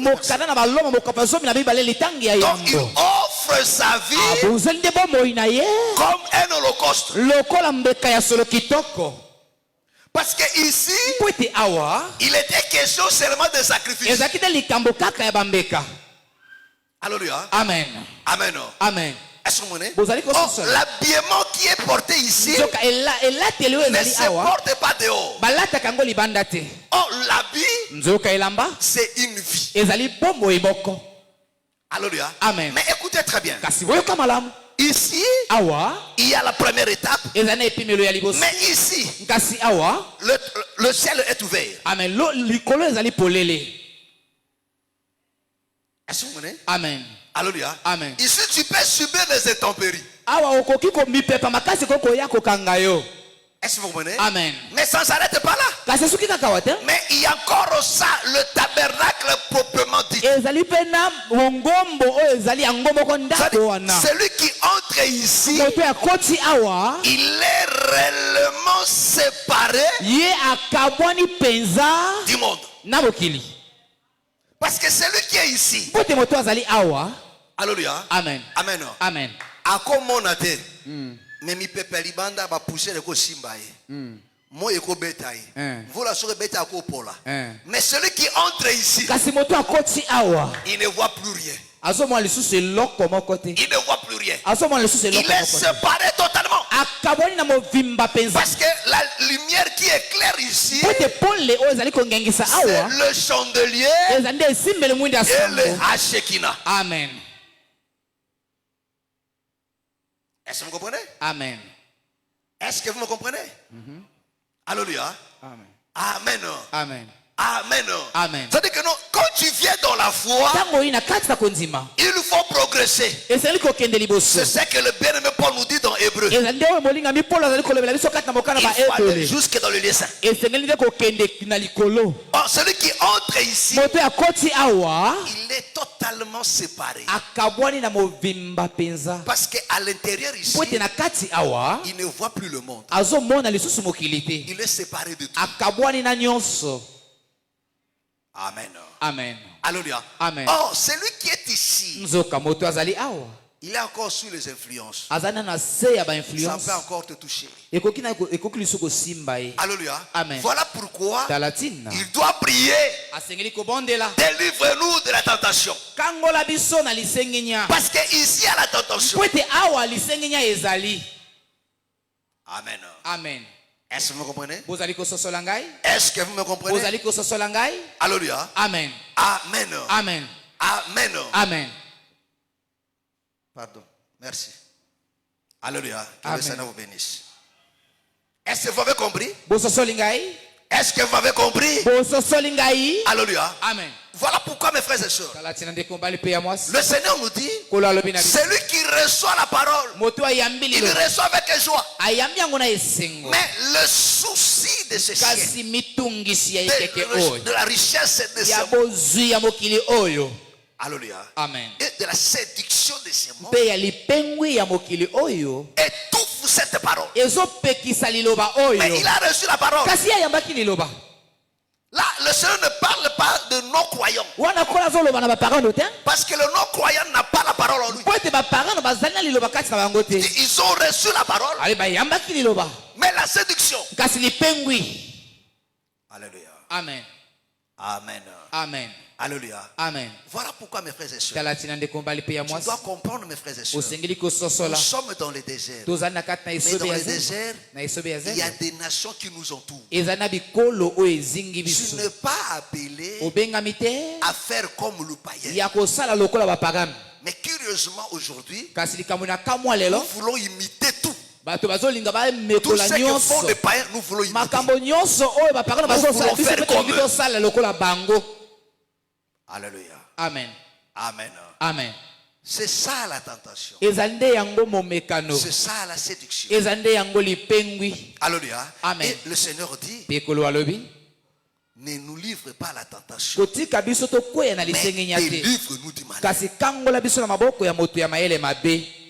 Donc il offre sa vie comme un holocauste. Parce que ici, il était question seulement de sacrifice. Alléluia. Amen. Amen. Amen. Est-ce que vous comprenez? L'habillement qui est porté ici ne se porte pas dehors. Oh, l'habit, c'est une vie. Alléluia. Amen. Mais écoutez très bien. Ici, il y a la première étape. Mais ici, le ciel est ouvert. Est-ce que vous comprenez? Amen. Alléluia. Amen. Ici, tu peux subir les intempéries. Est-ce que vous comprenez? Amen. Mais ça ne s'arrête pas là. Mais il y a encore ça, le tabernacle proprement dit. Celui qui entre ici, il est réellement séparé du monde. Parce que celui qui est ici. Alléluia. Amen. Amen. Amen. A comme on a dit, mais mi pepe libanda va pousser le simbaye. Moi eko betaye. Voilà sur le beta ko pola. Mais celui qui entre ici, il ne voit plus rien. Il ne voit plus rien. Il est séparé totalement. Parce que la lumière qui éclaire ici, c'est le chandelier et le Hashekina. Amen. Est-ce que vous comprenez? Amen. Est-ce que vous me comprenez? Alléluia. Amen. Amen. Amen. Amen. Amen. C'est-à-dire que non, quand tu viens dans la foi, il faut progresser. C'est ce que le bien-aimé Paul nous dit dans Hébreu. Il faut aller jusque dans le lieu saint. Or, celui qui entre ici, il est totalement séparé. Parce qu'à l'intérieur ici, il ne voit plus le monde. Il est séparé de tout. Amen. Amen. Alléluia. Amen. Oh, celui qui est ici, il est encore sous les influences. Ça peut encore te toucher. Alléluia. Amen. Voilà pourquoi il doit prier. Délivre-nous de la tentation. Parce qu'ici il y a la tentation. Amen. Amen. Est-ce que vous me comprenez? Est-ce que vous me comprenez? Alléluia. Amen. Amen. Amen. Amen. Amen. Pardon. Merci. Alléluia. Que le Seigneur vous bénisse. Est-ce que vous avez compris? Est-ce que vous avez compris? Alléluia. Amen. Voilà pourquoi, mes frères et sœurs, le Seigneur nous dit, celui qui reçoit la parole, il reçoit avec joie. Mais le souci de ce ciel, de la richesse de ce monde, alléluia, Amen. et de la séduction de ce monde, étouffe cette parole. Mais il a reçu la parole. Là, le Seigneur ne parle pas de non-croyants. Parce que le non-croyant n'a pas la parole en lui. Ils ont reçu la parole. Mais la séduction. Alléluia. Amen. Amen. Amen. Alléluia. Amen. Voilà pourquoi, mes frères et sœurs, tu dois comprendre, mes frères et sœurs, nous sommes dans le désert. Mais dans le désert, il y a des nations qui nous entourent. Tu n'es pas appelé à faire comme le païen. Mais curieusement, aujourd'hui, nous voulons imiter tout. Tout ce que font les païens, nous voulons imiter. Nous voulons faire comme eux. Alléluia. Amen. Amen. Amen. C'est ça la tentation. C'est ça la séduction. Alléluia. Amen. Et le Seigneur dit, ne nous livre pas la tentation, mais délivre-nous du mal.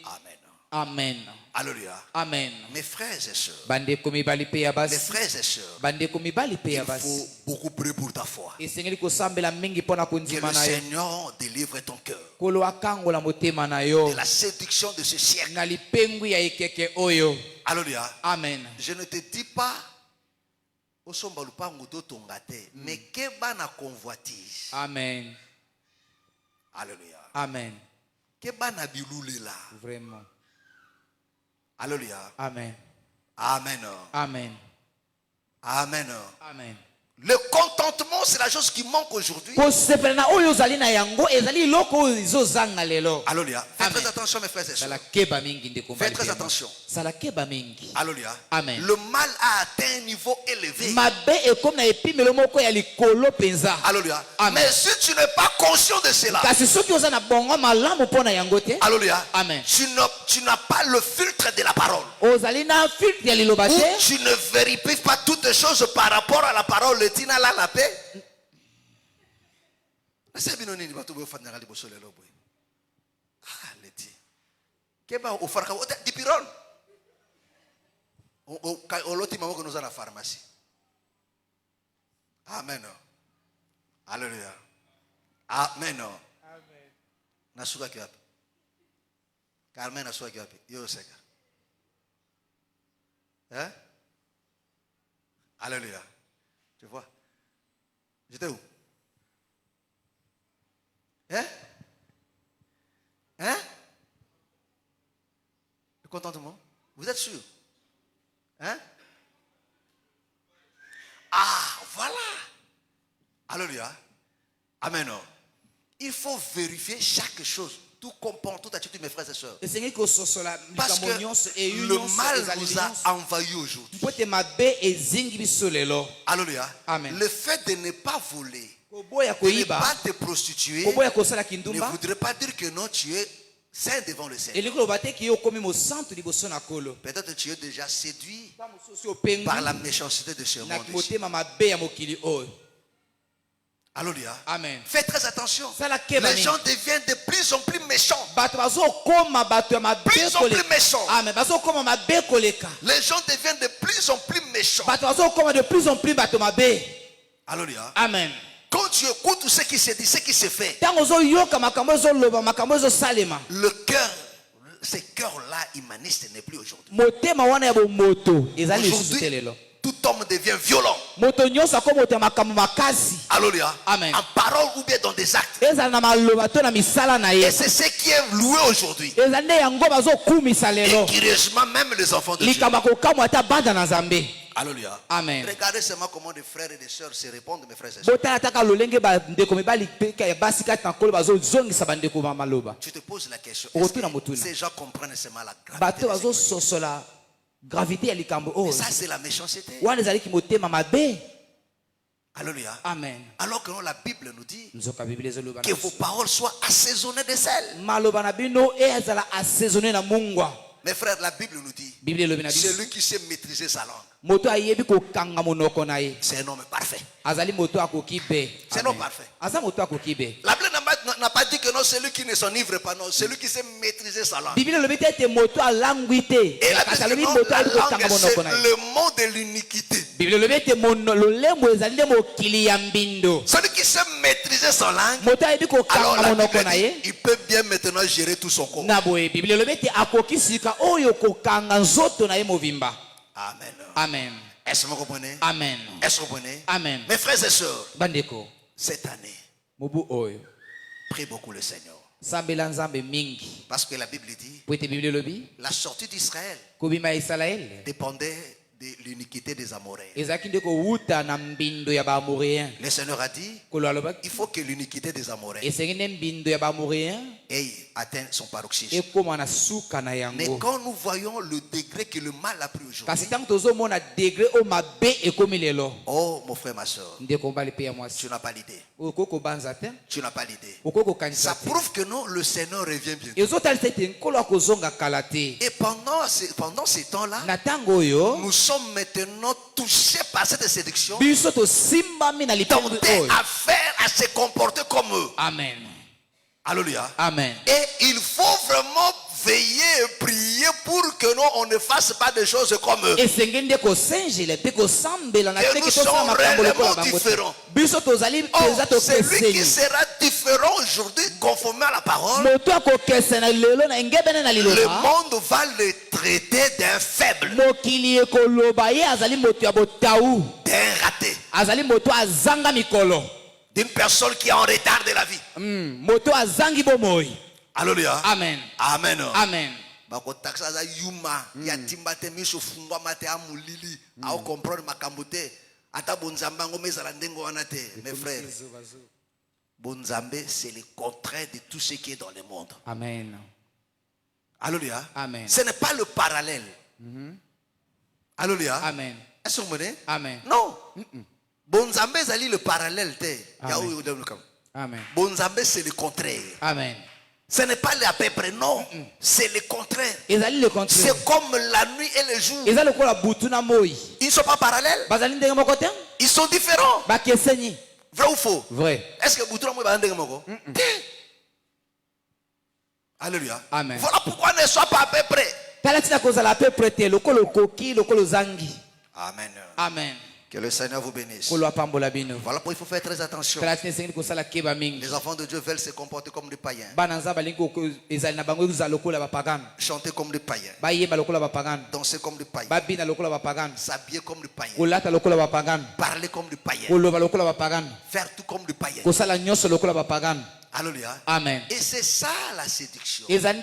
Amen. Amen. Alléluia. Amen. Mes frères et sœurs, Mes frères et sœurs, il faut beaucoup prier pour ta foi. Que le Seigneur délivre ton cœur de la séduction de ce siècle. Alléluia. Amen. Je ne te dis pas mais que bana convoitise. Amen. Alléluia. Amen. Que bana biloule là. Vraiment. Alléluia. Amen. Amen. Amen. Amen. Amen. Le contentement, c'est la chose qui manque aujourd'hui. Alléluia. Faites très attention, mes frères et sœurs. Faites très attention. Alléluia. Amen. Le mal a atteint un niveau élevé. Alléluia. Mais si tu n'es pas conscient de cela, alléluia, Amen. Tu n'as pas le filtre de la parole. Ou tu ne vérifies pas toutes les choses par rapport à la parole. Tina la paix. C'est bien nini batu bo fatna li bosole lo boy. Ah leti. Keba o farka o di piron. O loti mamo que nous a la pharmacie. Amen. Alléluia. Amen. Amen. Nasuka kiap. Carmen nasuka kiap. Yo seka. Hein? Alléluia. Tu vois? J'étais où? Hein? Hein? Le contentement? Vous êtes sûr? Hein? Ah, voilà. Alléluia. Amen. Il faut vérifier chaque chose. Tout comprend, toute attitude, mes frères et sœurs. Parce que le mal nous a envahi aujourd'hui. Alléluia. Amen. Le fait de ne pas voler, de ne pas te prostituer, ne voudrait pas dire que non, tu es saint devant le Seigneur. Peut-être que tu es déjà séduit par la méchanceté de ce monde. Alléluia. Amen. Faites très attention. Les gens deviennent de plus en plus méchants. Plus en plus méchants. Amen. Les gens deviennent de plus en plus méchants. Alléluia. Amen. Quand tu écoutes ce qui se dit, ce qui se fait, le cœur, ce cœur-là humaniste n'est plus aujourd'hui. Aujourd'hui, tout homme devient violent. Alléluia. Amen. En parole ou bien dans des actes. Et c'est ce qui est loué aujourd'hui. Et curieusement, même les enfants de Dieu. Alléluia. Amen. Regardez seulement comment des frères et des sœurs se répondent, mes frères et sœurs. Tu te poses la question, est-ce que ces gens comprennent seulement la gravité? Et ça, c'est la méchanceté. Alléluia. Amen. Alors que la Bible nous dit que vos paroles soient assaisonnées de sel. Mes frères, la Bible nous dit celui qui sait maîtriser sa langue, c'est un homme parfait. C'est un homme parfait. La Bible n'a pas dit que non, celui qui ne s'enivre pas, non, celui qui sait maîtriser sa langue. Et la Bible dit que la langue, c'est le mot de l'iniquité. Celui qui sait maîtriser sa langue, alors la Bible dit, il peut bien maintenant gérer tout son corps. Amen. Amen. Est-ce que vous comprenez? Amen. Est-ce que vous comprenez? Amen. Mes frères et sœurs, Bandeko. cette année, prie beaucoup le Seigneur. Parce que la Bible dit, la sortie d'Israël dépendait de l'iniquité des Amoréens. Le Seigneur a dit, il faut que l'iniquité des Amoréens ait atteint son paroxysme. Mais quand nous voyons le degré que le mal a pris aujourd'hui, oh mon frère, ma soeur, tu n'as pas l'idée. Tu n'as pas l'idée. Ça prouve que non, le Seigneur revient bientôt. Et pendant ces temps-là, nous sommes maintenant touchés par cette séduction, tentés à faire, à se comporter comme eux. Amen. Alléluia. Amen. Et il faut vraiment veiller et prier pour que nous on ne fasse pas des choses comme eux. Et nous sommes réellement différents. Celui qui sera différent aujourd'hui, conformément à la parole, le monde va le traiter d'un faible, d'un raté, d'une personne qui est en retard de la vie. Moto azangi bomoy. Alléluia. Amen. Amen. Amen. bako taxa za yuma ya timbate miso fungwa mate amulili au comprendre makambote ata bonzamba ngo mezala ndengo wana te. Mes frères, bonzambe c'est le contraire de tout ce qui est dans le monde. Amen. Alléluia. Amen. Ce n'est pas le parallèle. Alléluia. Amen. Est-ce que vous comprenez? Amen. Non. Bonzambe zali le parallèle te. Amen. Bonzambe c'est le contraire. Amen. Ce n'est pas à peu près, non. C'est le contraire. C'est comme la nuit et le jour. Ils ne sont pas parallèles. Ils sont différents. Vrai ou faux? Vrai. Est-ce que Boutouna Moué va Alléluia. Amen. Voilà pourquoi ne soient pas à peu près. Amen. Amen. Que le Seigneur vous bénisse. Voilà pourquoi il faut faire très attention. Les enfants de Dieu veulent se comporter comme des païens. Chanter comme des païens. Danser comme des païens. S'habiller comme des païens. Parler comme des païens. Faire tout comme des païens. Alléluia. Amen. Et c'est ça la séduction. C'est ça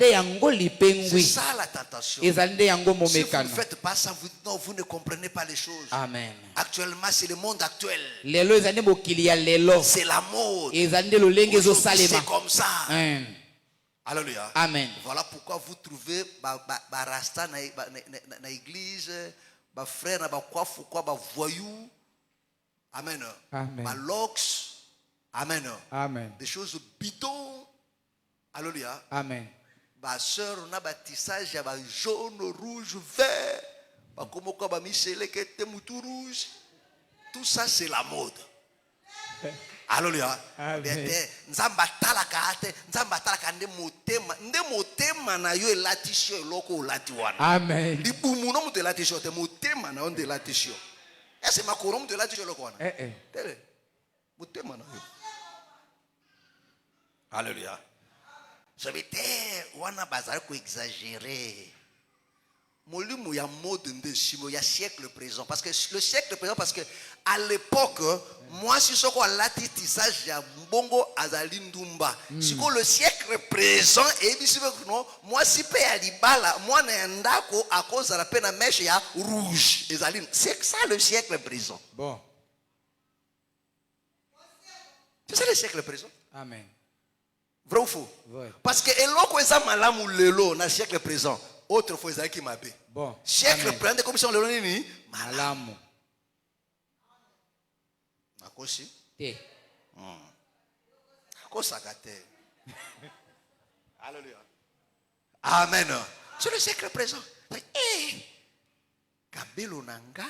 la tentation. Si vous ne faites pas ça, vous ne comprenez pas les choses. Amen. Actuellement, c'est le monde actuel. C'est la mode. C'est comme ça. Alléluia. Amen. Voilà pourquoi vous trouvez Rasta dans l'église, frère, voyou. Amen. Lox. Amen. Amen. Des choses bidons. Alléluia. Amen. Ma soeur, on a bâtissage, il y a jaune, rouge, vert. Comme quoi, Michel, qui était moutou rouge. Tout ça, c'est la mode. Alléluia. Nzamba talaka ate, nzamba talaka nde motema na yo elatisho eloko olatiwana. Amen. Libumu no muto elatisho te motema na onde elatisho. Est-ce ma korom de elatisho eloko wana? Tele. Motema na yo. Alléluia. Je vais dire, on a besoin d'exagérer. Molimu ya mode de chimo ya siècle présent parce que le siècle présent parce que à l'époque moi si soko la tissage ya mbongo azali ndumba siko le siècle présent et bisi non moi si pe ya libala moi na ndako à cause de la peine mèche ya rouge ezali c'est ça le siècle présent. Bon. C'est ça le siècle présent. Amen. Vrai ou faux? Vrai. Parce que eloko eza malamu lelo na siècle présent. Autrefois, ils qui m'a bon. Siècle plein de commissions le nini malamu. Nakoshi. Te. Kosakate. Alléluia. Amen. C'est le siècle présent. Eh. Kabelo nanga.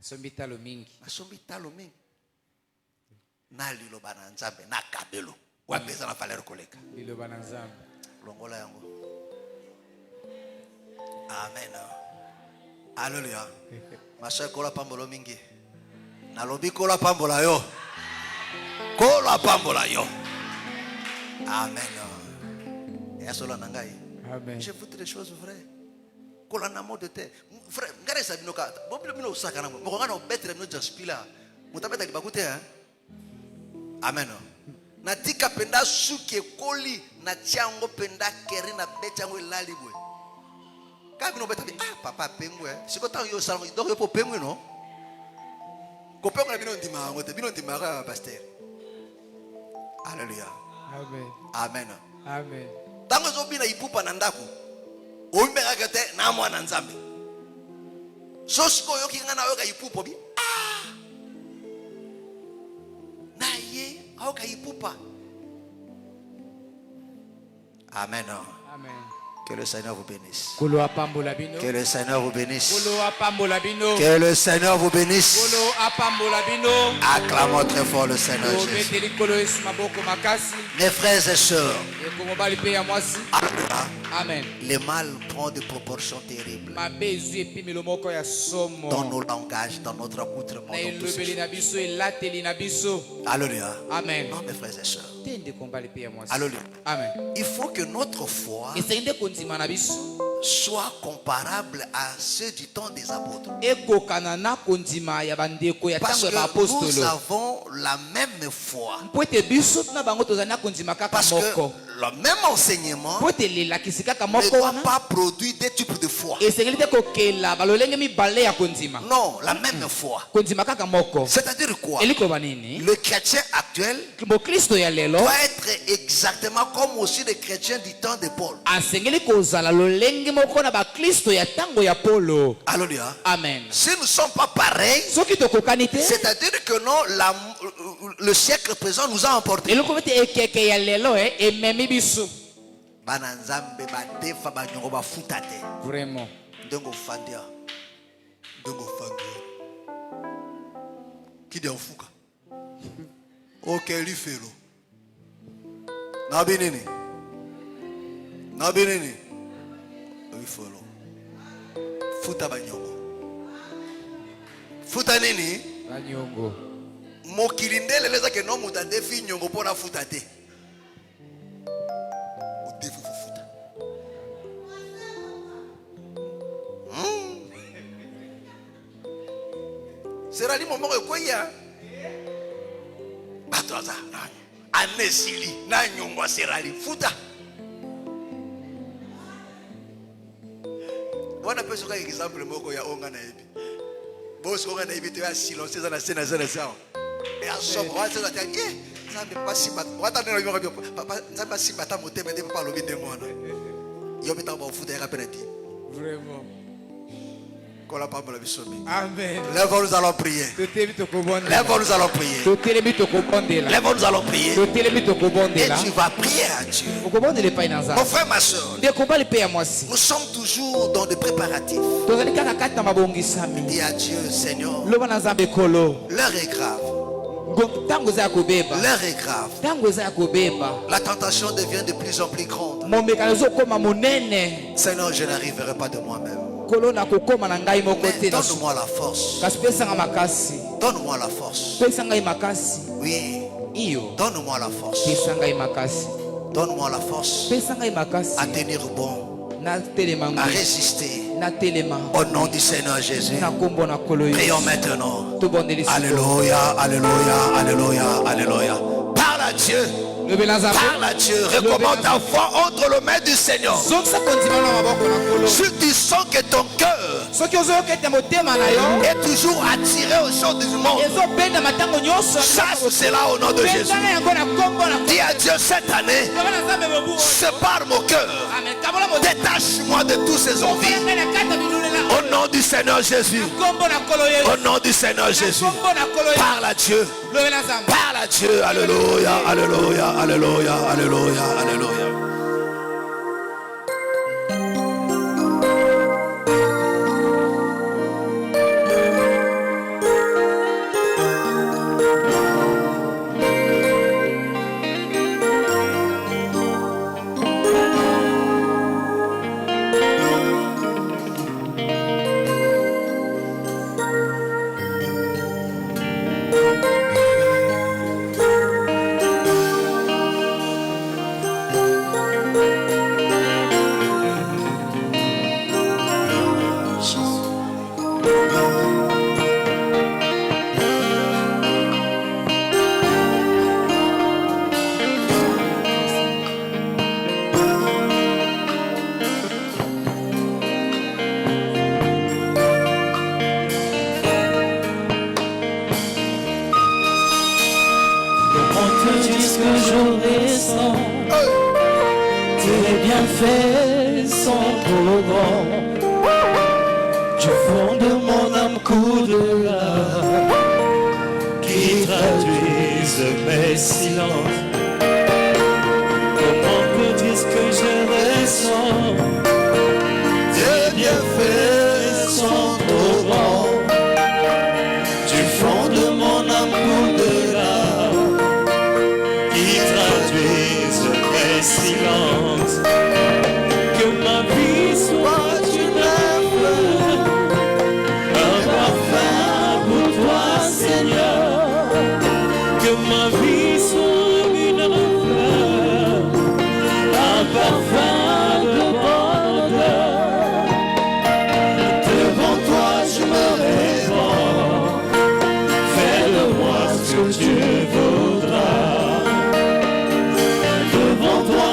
Sombitalo mingi. Sombitalo mingi. Na lilo bananzambe na kabelo. Wapeza na valeur koleka. Lilo bananzambe. Longola yango. Amen. Alléluia. Ma soeur kola pambola mingi. Nalobi kola pambola yo. Kola pambola yo. Amen. Et cela nangai. Amen. Je vous dis des choses vraies. Kola na mode de terre. Frère, ngare sa binoka. Boble bino sakana. Mo ngana obetre no jaspila. Mutabeta libakute hein. Amen. Natika penda suke koli na tiango penda keri na betango lalibwe. Kabino betabi papa pengwe. Siko ta yo salmo do yo po pengwe no. Ko pengwe na bino ndima ngote bino ndima ka pasteur. Alléluia. Amen. Amen. Amen. Tango zo bina ipupa na ndako. Oyimbe ka kete na mwana nzambe. Sosiko yo kingana yo ka ipupo bi. Amen. Amen. Que le Seigneur vous bénisse. Que le Seigneur vous bénisse. Que le Seigneur vous bénisse. Acclamons très fort le Seigneur Jésus. Mes frères et sœurs. Amen. Le mal prend des proportions terribles. Dans nos langages, dans notre accoutrement. Alléluia. Amen. Non, mes frères et sœurs. Alléluia. Amen. Il faut que notre foi soit comparable à ceux du temps des apôtres. Parce que nous avons la même foi. Parce que le même enseignement ne doit pas produire des types de foi. Non, la même foi. C'est-à-dire quoi? Le chrétien actuel doit être exactement comme aussi les chrétiens du temps de Paul. Alléluia. Amen. Si nous ne sommes pas pareils, c'est-à-dire que non, le siècle présent nous a emportés. Vraiment. Qui dit Fouka? Ok, lui fait l'eau. Nabinini. Nabinini. Lui fait l'eau. Fouta Banyongo. Fouta nini? Banyongo. Mokilinde leleza ke no muta defi nyongo pona futa te. O defi futa. Sera li momo ko ya. Batoza na. Anesili na nyongo sera li futa. Wana peso ka exemple moko ya onga na ebi. Boss onga na ebi te ya silence za na sena sao. Et à ce moment-là, ça veut dire, ça ne pas si bas. Papa, ça ne pas si bas. T'as monté, mais pas le vide moi. Il y a pas de foutre à répéter. Vraiment. Amen. Lève-nous, nous allons prier. Lève-nous, nous allons prier. Lève-nous, nous allons prier. Et tu vas prier à Dieu. Mon frère, ma soeur, nous sommes toujours dans des préparatifs. Dis à Dieu, Seigneur, l'heure est grave. L'heure est grave. La tentation devient de plus en plus grande. Seigneur, je n'arriverai pas de moi-même. Mais donne-moi la force. Donne-moi la force. Oui. Donne-moi la force. Donne-moi la force à tenir bon, à résister. Au nom du Seigneur Jésus. Prions maintenant. Alléluia, alléluia, alléluia, alléluia. Parle à Dieu. Parle à Dieu. Recommande ta foi entre les mains du Seigneur. Si tu sens que ton cœur est toujours attiré aux choses du monde, chasse cela au nom de Jésus. Dis à Dieu cette année, sépare mon cœur. Détache-moi de tous ces envies. Au nom du Seigneur Jésus. Au nom du Seigneur Jésus. Parle à Dieu. Parle à Dieu. Alléluia, alléluia, alléluia, alléluia, alléluia. Devant toi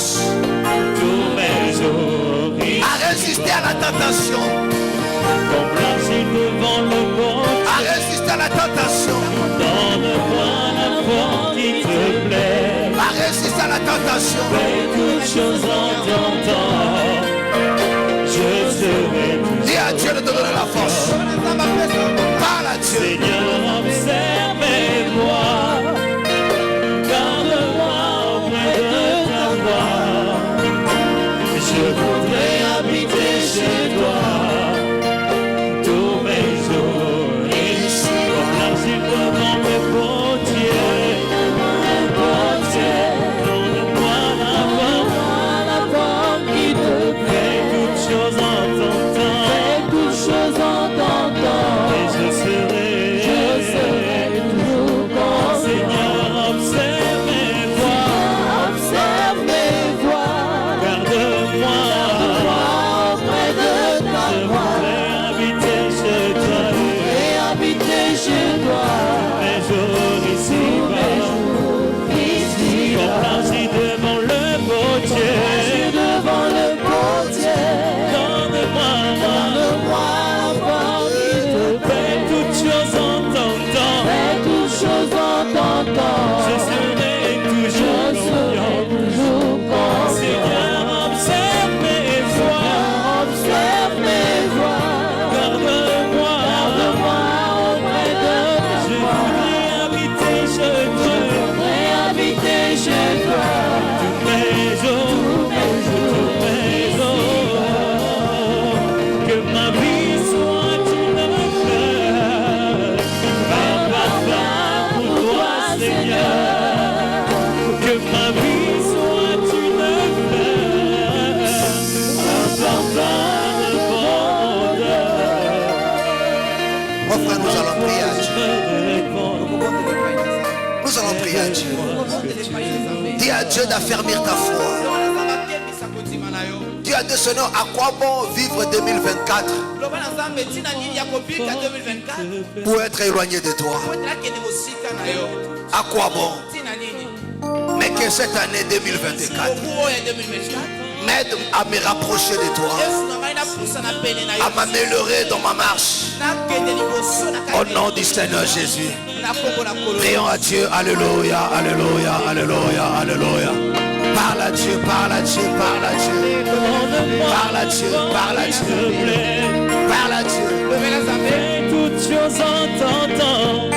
force. Tous mes jours. À résister à la tentation. Comme blanchir devant le bon Dieu. À résister à la tentation. Donne-moi la foi qui te plaît. À résister à la tentation. Fais toutes choses en ton temps. Je serai toujours. Dis à Dieu de te donner la force. Parle à Dieu. Seigneur, observe mes voies. Garde-moi auprès de ta voix. Je voudrais habiter chez toi tous mes jours. Ici, comme l'argile devant le potier. Donne-moi la forme qui te plaît. Fais toutes choses en ton temps. Et je serai toujours content. Seigneur, observe mes voies. Garde-moi auprès de ta voix. Je voudrais habiter chez toi. Mes jours ici-bas. Comme l'argile devant le potier. Donne-moi fais toutes choses en ton temps. Je serai toujours confiant. Seigneur, observe mes voies. Garde-moi auprès de ta voix. Je voudrais habiter chez toi. Tous mes jours. Que ma vie soit une fleur. Un parfum pour toi, Seigneur. Que ma vie soit une fleur. Un parfum de bonheur. Mon frère, nous allons prier à Dieu. Nous allons prier à Dieu. Dis à Dieu d'affermir ta foi. Dis à Dieu, Seigneur, à quoi bon vivre 2024 pour être éloigné de toi? À quoi bon? Mais que cette année 2024 m'aide à me rapprocher de toi, à m'améliorer dans ma marche. Au nom du Seigneur Jésus. Prions à Dieu. Alléluia, alléluia, alléluia, alléluia. Parle à Dieu, parle à Dieu, parle à Dieu. Parle à Dieu, parle à Dieu. Parle à Dieu. Fais toutes choses en ton temps.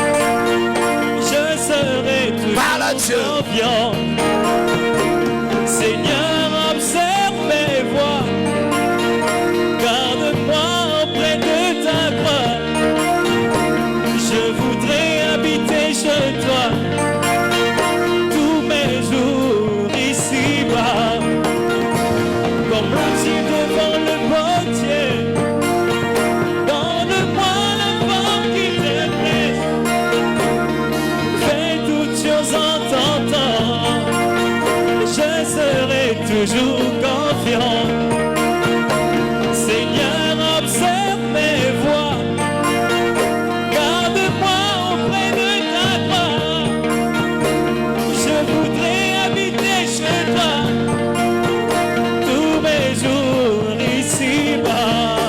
Je serai toujours confiant. Seigneur, observe mes voies. Garde-moi auprès de ta voix. Je voudrais habiter chez toi tous mes jours ici-bas. Comme l'argile devant le potier. Donne-moi la forme qui te plaît. Fais toutes choses en ton temps. Je serai toujours confiant. Seigneur, observe mes voies. Garde-moi auprès de ta voix. Je voudrais habiter chez toi tous mes jours ici-bas.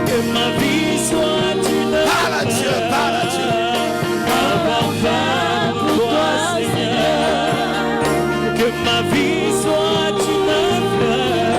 Que ma vie soit une Parle à Dieu, parle à Dieu. un parfum pour toi, Seigneur. Que ma vie soit une fleur.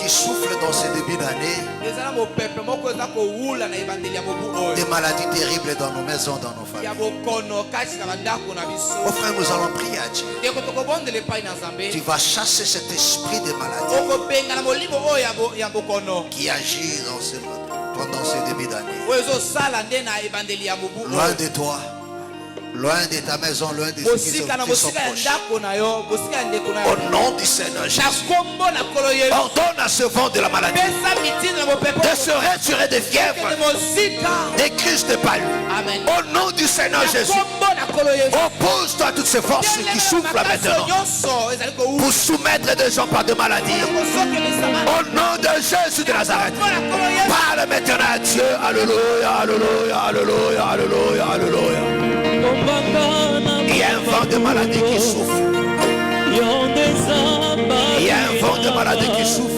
qui souffrent dans ces débuts d'année. Des maladies terribles dans nos maisons, dans nos familles. Oh frère, nous allons prier à Dieu. Tu vas chasser cet esprit de maladie qui agit pendant ces débuts d'année. Loin de toi, loin de ta maison, loin de ceux qui sont proches. Au nom du Seigneur Jésus, ordonne à ce vent de la maladie de se retirer des fièvres, des crises de palu. Au nom du Seigneur Jésus, oppose-toi à toutes ces forces qui souffrent maintenant pour soumettre des gens par de maladies. Au nom de Jésus de Nazareth, parle maintenant à Dieu. Alléluia, alléluia, alléluia, alléluia, alléluia. Il y a un vent de maladie qui souffre. Il y a un vent de maladie qui souffre.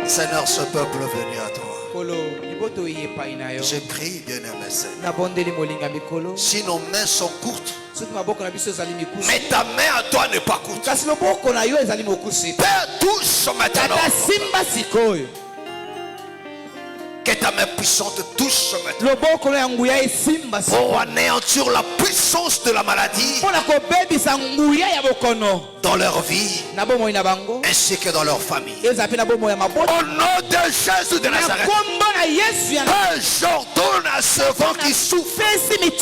Seigneur, ce peuple est venu à toi. Je prie, bien-aimé Seigneur. Si nos mains sont courtes, mais ta main à toi n'est pas courte. Père, touche maintenant. Que ta main puissante touche maintenant. Pour anéantir la puissance de la maladie dans leur vie ainsi que dans leur famille. Au nom de Jésus de Nazareth, j'ordonne à ce vent qui souffle de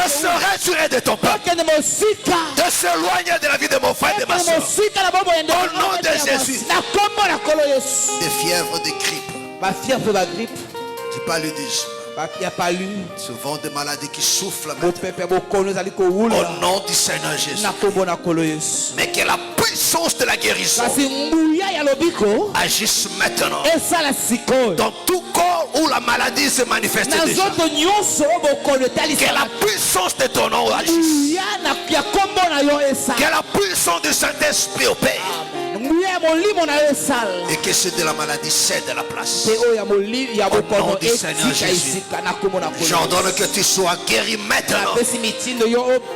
se retirer de ton peuple, de s'éloigner de la vie de mon frère et de ma soeur. Au nom de Jésus, des fièvres, des grippes, du paludisme, souvent des maladies qui soufflent maintenant. Au nom du Seigneur Jésus. Mais que la puissance de la guérison agisse maintenant dans tout corps où la maladie se manifeste déjà. Que la puissance de ton nom agisse. Que la puissance du Saint-Esprit opère. Et que ceux de la maladie cèdent la place. Au nom du Seigneur Jésus, j'ordonne que tu sois guéri maintenant.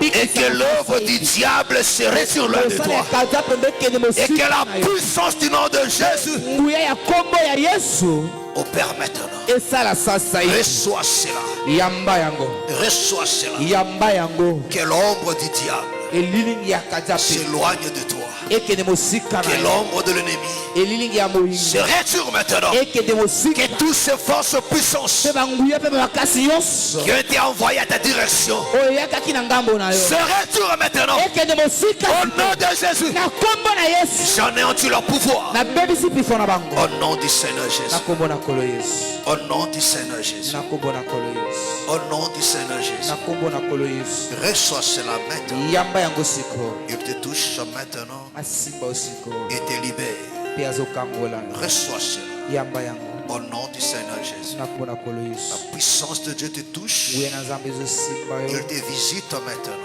Et que l'œuvre du diable se retire loin de toi. Et que la puissance du nom de Jésus opère maintenant. Reçois cela. Reçois cela. Que l'ombre du diable s'éloigne de toi. Que l'ombre de l'ennemi se retire maintenant. Que toutes ces forces puissances qui ont été envoyées à ta direction se retirent maintenant. Au nom de Jésus, j'anéantis leur pouvoir. Au nom du Seigneur Jésus. Au nom du Seigneur Jésus. Au nom du Seigneur Jésus. Reçois cela maintenant. Il te touche maintenant et te libère. Reçois cela. Au nom du Seigneur Jésus. La puissance de Dieu te touche. Il te visite maintenant.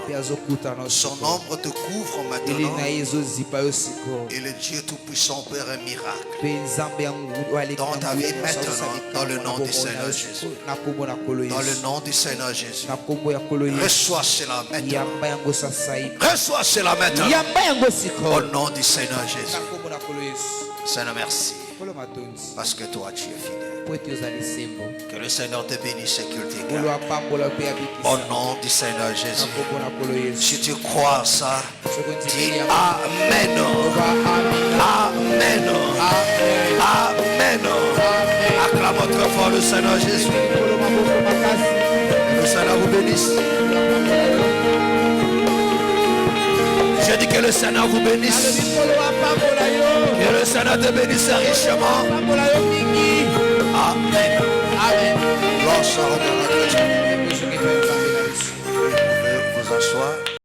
Son ombre te couvre maintenant. Et le Dieu Tout-Puissant opère un miracle dans ta vie maintenant. Dans le nom du Seigneur Jésus. Dans le nom du Seigneur Jésus. Reçois cela maintenant. Reçois cela maintenant. Au nom du Seigneur Jésus. Seigneur, merci. Parce que toi tu es fidèle. Que le Seigneur te bénisse et qu'il te garde. Au nom du Seigneur Jésus. Si tu crois ça, dis Amen. Amen. Amen. Acclame très fort le Seigneur Jésus. Que le Seigneur vous bénisse. Je dis que le Seigneur vous bénisse. Que le Seigneur te bénisse richement. Amen. Amen. Gloire soit à Dieu. Vous pouvez vous asseoir.